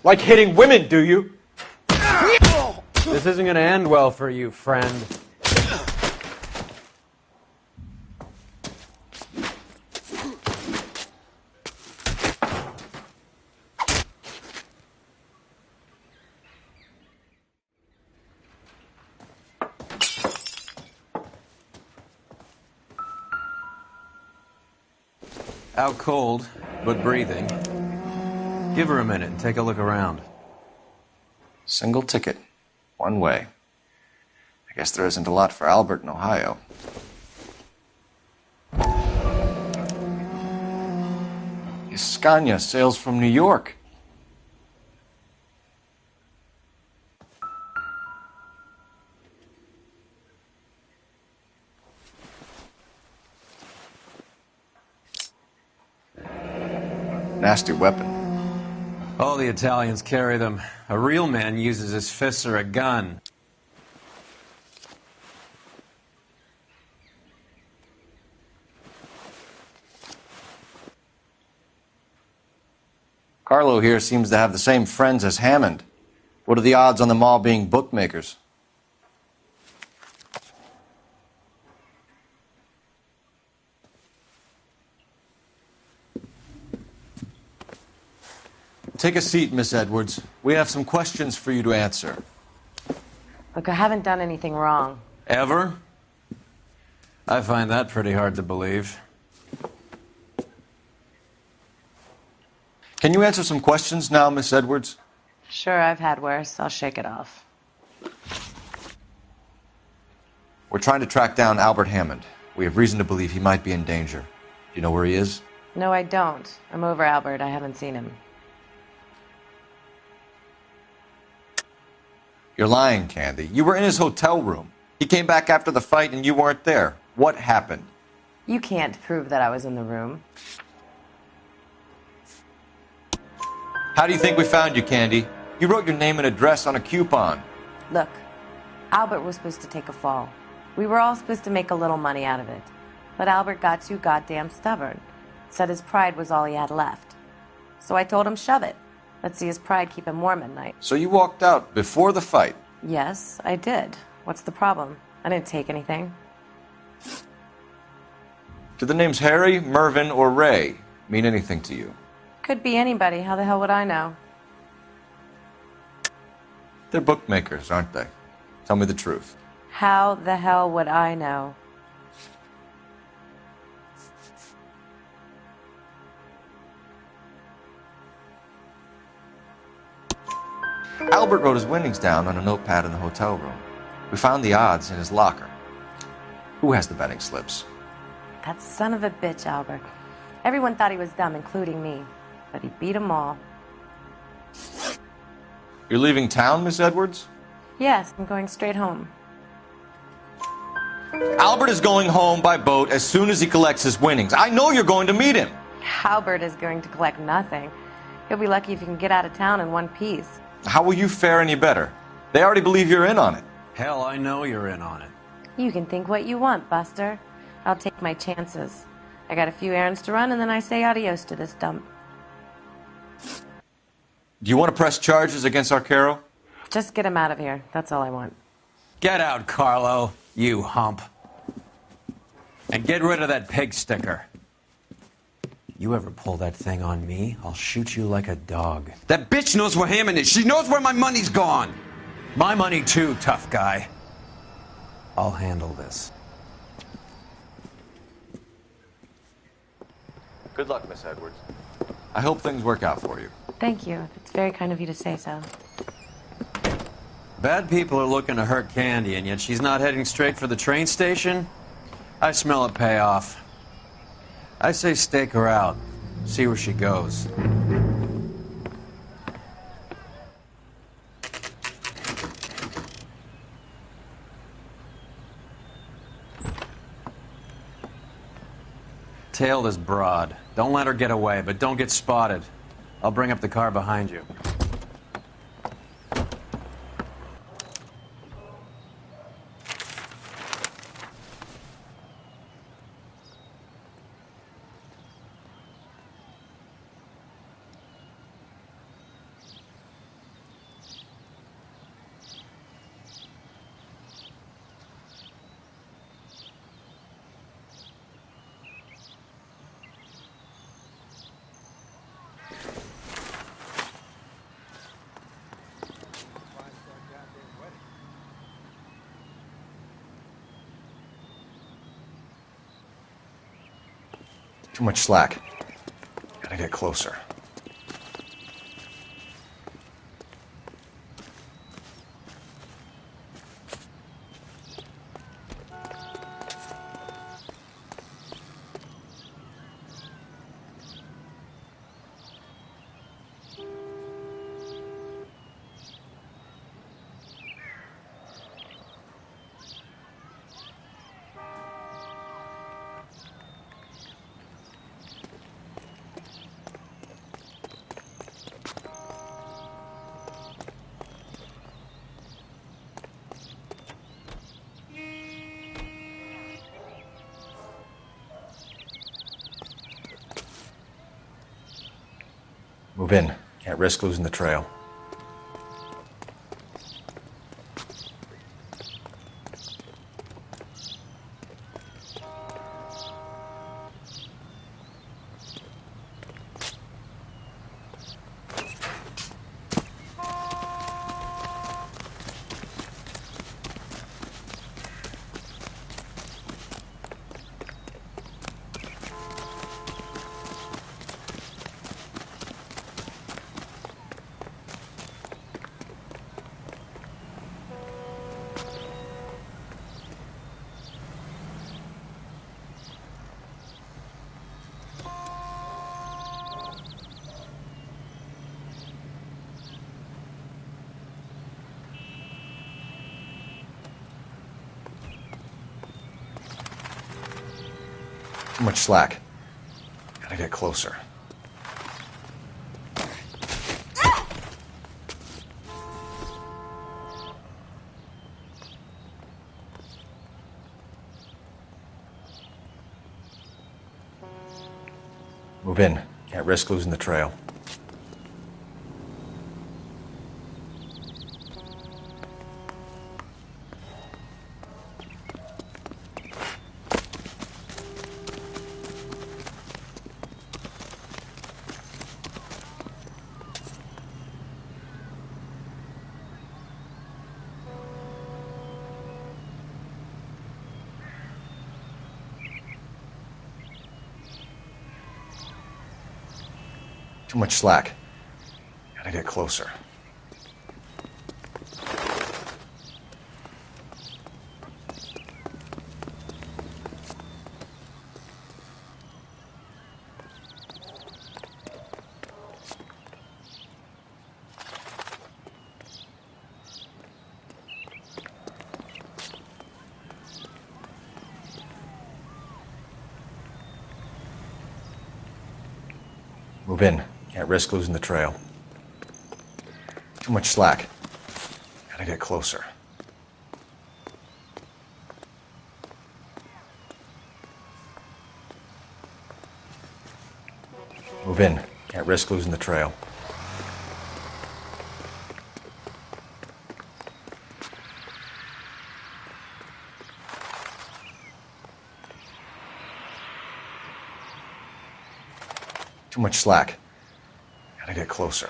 Like hitting women, do you? This isn't gonna end well for you, friend. Out cold, but breathing. Give her a minute and take a look around. Single ticket. One way. I guess there isn't a lot for Albert in Ohio. Scania sails from New York. Nasty weapon. All the Italians carry them. A real man uses his fists or a gun. Carlo here seems to have the same friends as Hammond. What are the odds on them all being bookmakers? Take a seat, Miss Edwards. We have some questions for you to answer. Look, I haven't done anything wrong. Ever? I find that pretty hard to believe. Can you answer some questions now, Miss Edwards? Sure, I've had worse. I'll shake it off. We're trying to track down Albert Hammond. We have reason to believe he might be in danger. Do you know where he is? No, I don't. I'm over Albert. I haven't seen him. You're lying, Candy. You were in his hotel room. He came back after the fight and you weren't there. What happened? You can't prove that I was in the room. How do you think we found you, Candy? You wrote your name and address on a coupon. Look, Albert was supposed to take a fall. We were all supposed to make a little money out of it. But Albert got too goddamn stubborn. Said his pride was all he had left. So I told him, shove it. Let's see his pride keep him warm at night. So you walked out before the fight? Yes, I did. What's the problem? I didn't take anything. Do the names Harry, Mervyn, or Ray mean anything to you? Could be anybody. How the hell would I know? They're bookmakers, aren't they? Tell me the truth. How the hell would I know? Albert wrote his winnings down on a notepad in the hotel room. We found the odds in his locker. Who has the betting slips? That son of a bitch, Albert. Everyone thought he was dumb, including me. But he beat them all. You're leaving town, Miss Edwards? Yes, I'm going straight home. Albert is going home by boat as soon as he collects his winnings. I know you're going to meet him. Albert is going to collect nothing. He'll be lucky if he can get out of town in one piece. How will you fare any better? They already believe you're in on it. Hell, I know you're in on it. You can think what you want, Buster. I'll take my chances. I got a few errands to run, and then I say adios to this dump. Do you want to press charges against Arcaro? Just get him out of here. That's all I want. Get out, Carlo, you hump. And get rid of that pig sticker. You ever pull that thing on me, I'll shoot you like a dog. That bitch knows where Hammond is. She knows where my money's gone. My money too, tough guy. I'll handle this. Good luck, Miss Edwards. I hope things work out for you. Thank you. It's very kind of you to say so. Bad people are looking to hurt Candy, and yet she's not heading straight for the train station? I smell a payoff. I say stake her out. See where she goes. Tail this broad. Don't let her get away, but don't get spotted. I'll bring up the car behind you. Too much slack. Gotta get closer. Move in. Can't risk losing the trail. Too much slack. Gotta get closer. Move in. Can't risk losing the trail. Too much slack. Gotta get closer. Move in. Can't risk losing the trail. Too much slack. Gotta get closer. Move in. Can't risk losing the trail. Too much slack. Gotta get closer.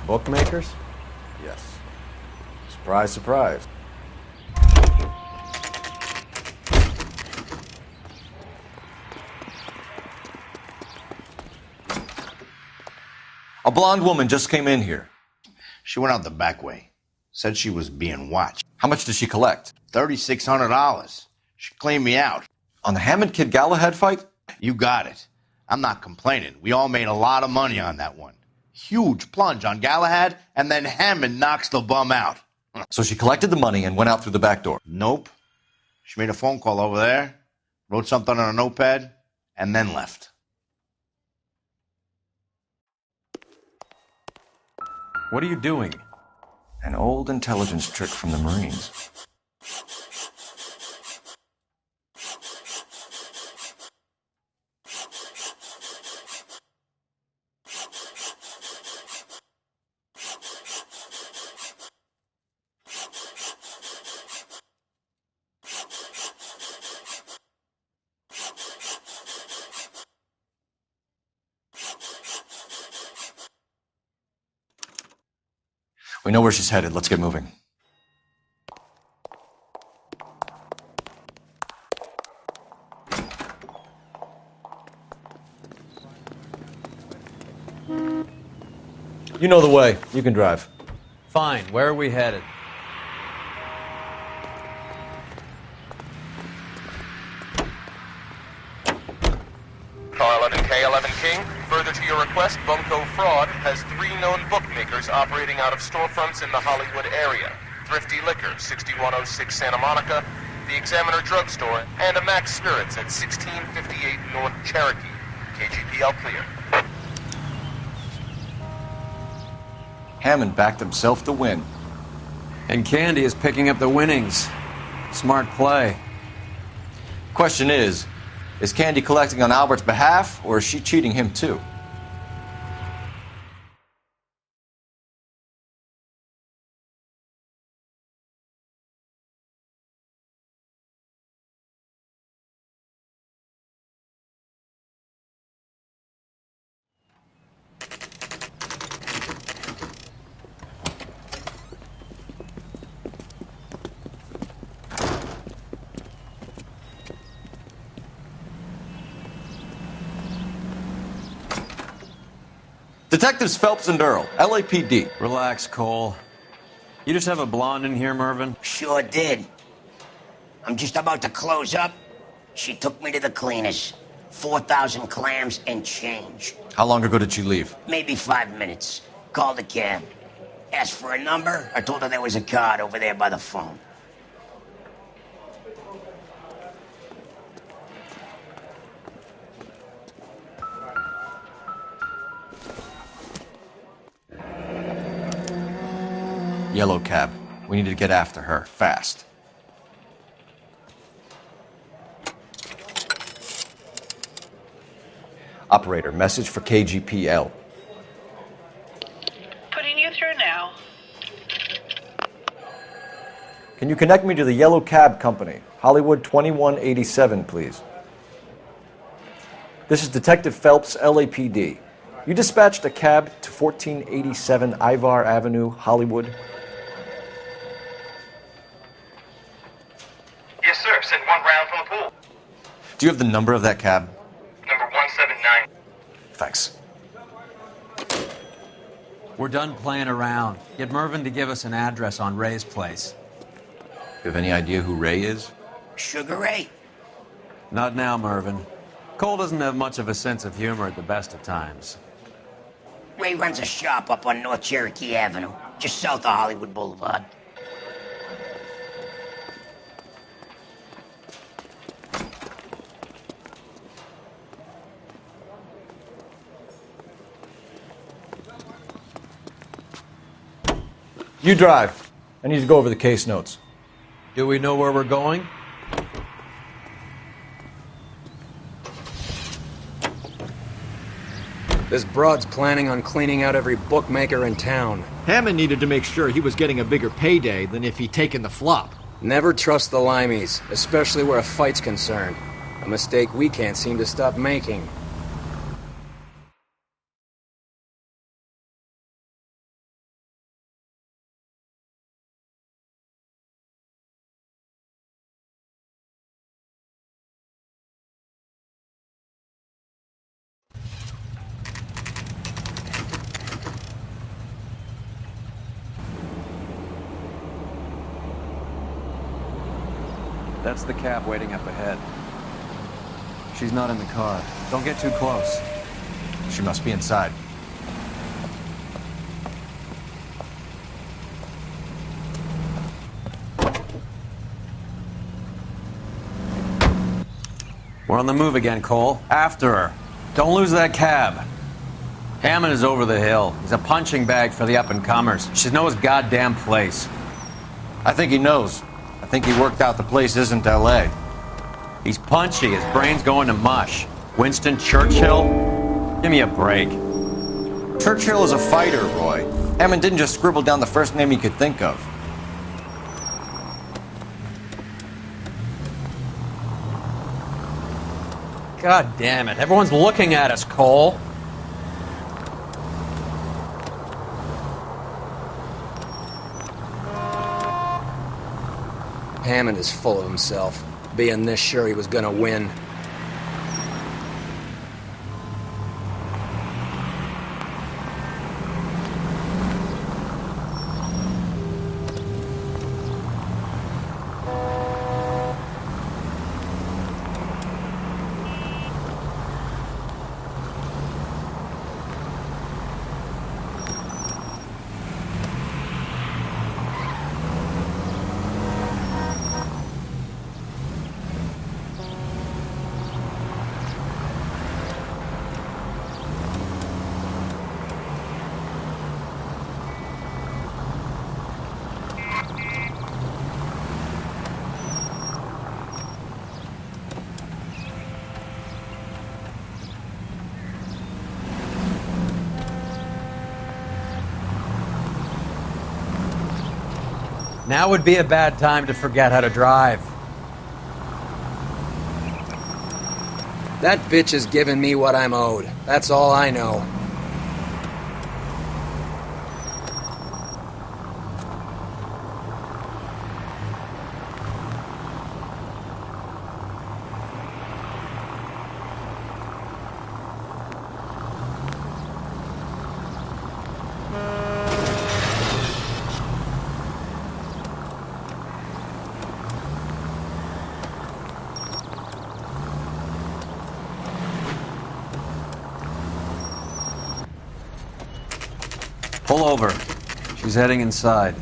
Bookmakers? Yes. Surprise, surprise. A blonde woman just came in here. She went out the back way. Said she was being watched. How much did she collect? $3,600. She cleaned me out. On the Hammond Kid Galahad fight? You got it. I'm not complaining. We all made a lot of money on that one. Huge plunge on Galahad, and then Hammond knocks the bum out. So she collected the money and went out through the back door? Nope. She made a phone call over there, wrote something on a notepad, and then left. What are you doing? An old intelligence trick from the Marines. We know where she's headed. Let's get moving. You know the way. You can drive. Fine. Where are we headed? Car 11K, 11 King. Further to your request, Bunko Fraud has 3 known bookmakers operating out of storefronts in the Hollywood area. Thrifty Liquor, 6106 Santa Monica, the Examiner Drugstore, and a Max Spirits at 1658 North Cherokee. KGPL clear. Hammond backed himself to win. And Candy is picking up the winnings. Smart play. Question is Candy collecting on Albert's behalf, or is she cheating him too? Detectives Phelps and Earl, LAPD. Relax, Cole. You just have a blonde in here, Mervyn? Sure did. I'm just about to close up. She took me to the cleaners. 4,000 clams and change. How long ago did she leave? Maybe 5 minutes. Called a cab. Asked for a number. I told her there was a card over there by the phone. Yellow cab. We need to get after her, fast. Operator, message for KGPL. Putting you through now. Can you connect me to the Yellow Cab Company, Hollywood 2187, please? This is Detective Phelps, LAPD. You dispatched a cab to 1487 Ivar Avenue, Hollywood. Yes, sir. Send 1 round from the pool. Do you have the number of that cab? Number 179. Thanks. We're done playing around. Get Mervyn to give us an address on Ray's place. You have any idea who Ray is? Sugar Ray? Not now, Mervyn. Cole doesn't have much of a sense of humor at the best of times. Ray runs a shop up on North Cherokee Avenue, just south of Hollywood Boulevard. You drive. I need to go over the case notes. Do we know where we're going? This broad's planning on cleaning out every bookmaker in town. Hammond needed to make sure he was getting a bigger payday than if he'd taken the flop. Never trust the limeys, especially where a fight's concerned. A mistake we can't seem to stop making. That's the cab waiting up ahead. She's not in the car. Don't get too close. She must be inside. We're on the move again, Cole. After her. Don't lose that cab. Hammond is over the hill. He's a punching bag for the up-and-comers. She knows his goddamn place. I think he knows. I think he worked out the place isn't L.A. He's punchy. His brain's going to mush. Winston Churchill? Give me a break. Churchill is a fighter, Roy. Hammond didn't just scribble down the first name he could think of. God damn it. Everyone's looking at us, Cole. Hammond is full of himself, being this sure he was gonna win. Now would be a bad time to forget how to drive. That bitch is giving me what I'm owed. That's all I know. Pull over. She's heading inside.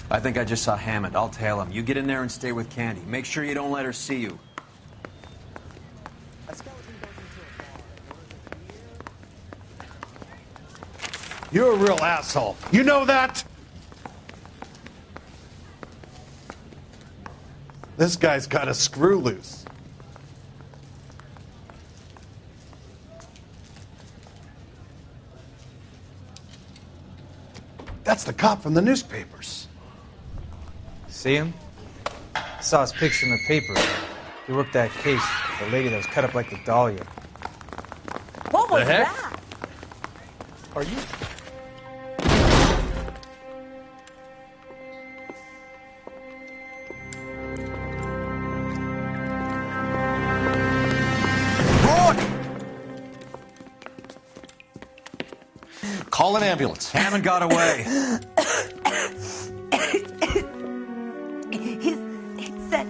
I think I just saw Hammond. I'll tail him. You get in there and stay with Candy. Make sure you don't let her see you. You're a real asshole. You know that? This guy's got a screw loose. That's the cop from the newspapers. See him? Saw his picture in the paper. He worked that case, the lady that was cut up like the Dahlia. What was The heck? that? Are you... Call an ambulance. Hammond got away. He said...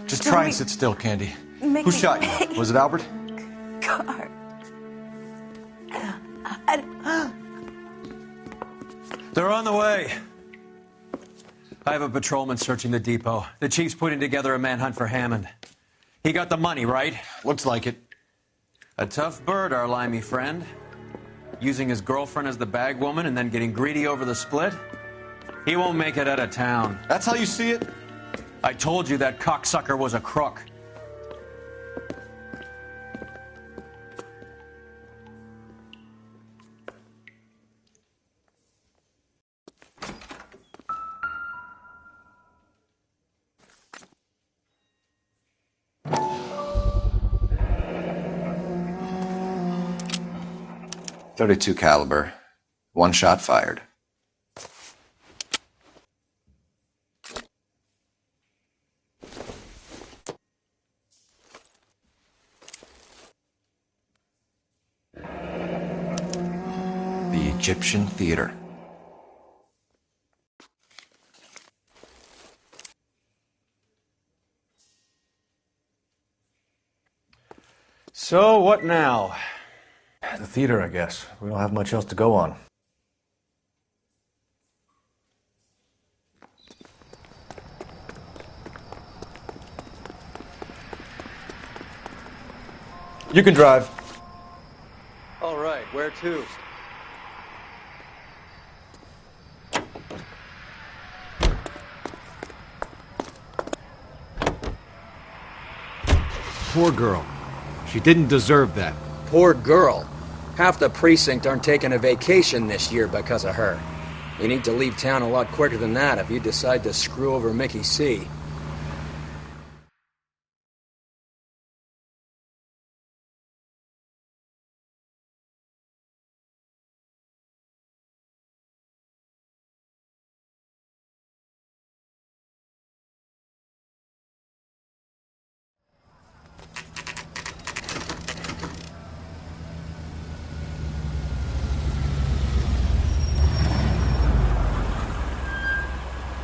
Just try and sit still, Candy. Make Who me- shot you? Was it Albert? Car. They're on the way. I have a patrolman searching the depot. The chief's putting together a manhunt for Hammond. He got the money, right? Looks like it. A tough bird, our limey friend. Using his girlfriend as the bag woman and then getting greedy over the split. He won't make it out of town. That's how you see it? I told you that cocksucker was a crook. .32 caliber. One shot fired. Egyptian theater. So, what now? The theater, I guess. We don't have much else to go on. You can drive. All right, where to? Poor girl. She didn't deserve that. Poor girl. Half the precinct aren't taking a vacation this year because of her. You need to leave town a lot quicker than that if you decide to screw over Mickey C.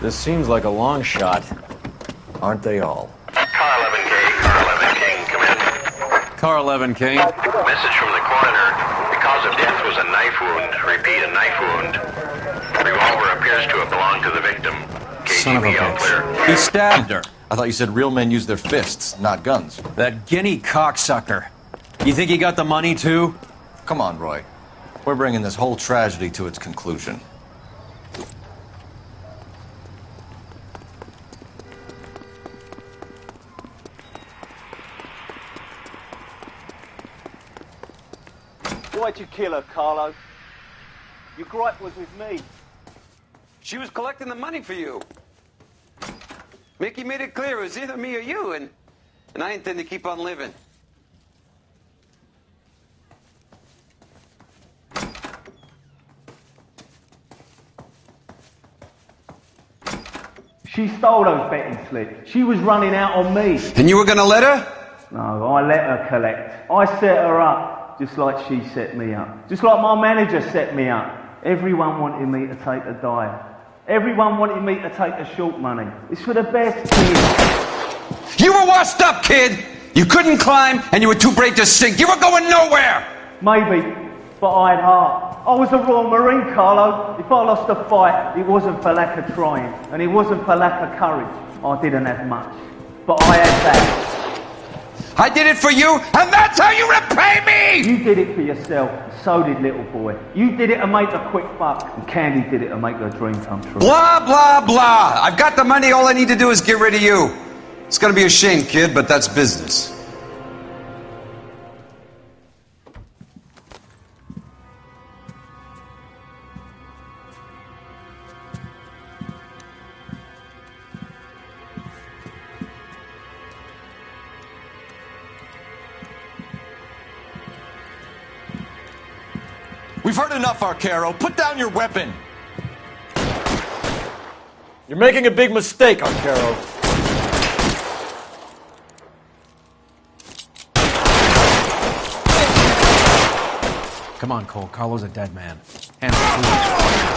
This seems like a long shot. Aren't they all? Car 11K, Car 11 King, come in. Car 11 King. Message from the coroner. The cause of death was a knife wound. Repeat, a knife wound. Revolver appears to have belonged to the victim. Son of a KGB all clear. bitch. He stabbed her. I thought you said real men use their fists, not guns. That guinea cocksucker. You think he got the money, too? Come on, Roy. We're bringing this whole tragedy to its conclusion. Why'd you kill her, Carlo? Your gripe was with me. She was collecting the money for you. Mickey made it clear it was either me or you, and I intend to keep on living. She stole those betting slips. She was running out on me. And you were gonna let her? No, I let her collect. I set her up, just like she set me up. Just like my manager set me up. Everyone wanted me to take a dive. Everyone wanted me to take the short money. It's for the best, kid. You were washed up, kid! You couldn't climb, and you were too brave to sink. You were going nowhere! Maybe, but I had heart. I was a Royal Marine, Carlo. If I lost a fight, it wasn't for lack of trying, and it wasn't for lack of courage. I didn't have much, but I had that. I did it for you, and that's how you repay me! You did it for yourself, so did little boy. You did it to make a quick buck, and Candy did it to make her dream come true. Blah, blah, blah. I've got the money, all I need to do is get rid of you. It's gonna be a shame, kid, but that's business. We've heard enough, Arcaro. Put down your weapon. You're making a big mistake, Arcaro. Come on, Cole. Carlo's a dead man. Handle it.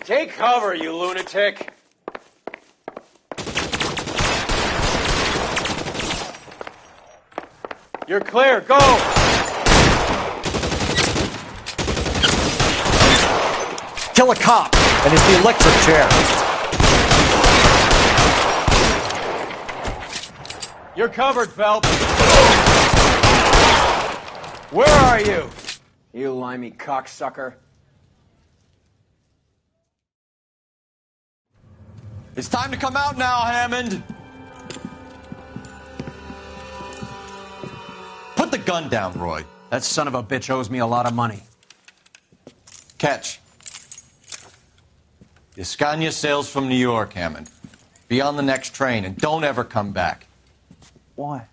Take cover, you lunatic! You're clear, go! Kill a cop, and it's the electric chair. You're covered, Phelps. Where are you? You limey cocksucker. It's time to come out now, Hammond. Put the gun down, Roy. That son of a bitch owes me a lot of money. Catch. Escania sails from New York, Hammond. Be on the next train and don't ever come back. Why?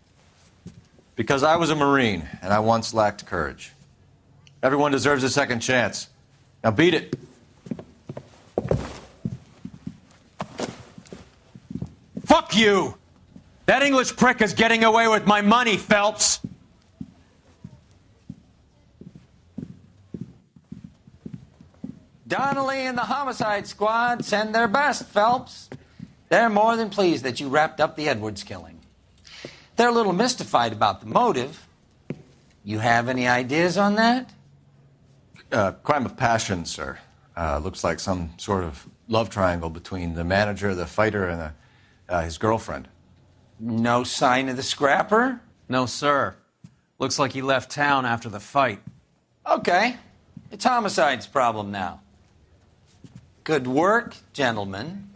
Because I was a Marine, and I once lacked courage. Everyone deserves a second chance. Now beat it. Fuck you! That English prick is getting away with my money, Phelps! Donnelly and the homicide squad send their best, Phelps. They're more than pleased that you wrapped up the Edwards killing. They're a little mystified about the motive. You have any ideas on that? Crime of passion, sir. Looks like some sort of love triangle between the manager, the fighter, and his girlfriend. No sign of the scrapper? No, sir. Looks like he left town after the fight. Okay. It's homicide's problem now. Good work, gentlemen.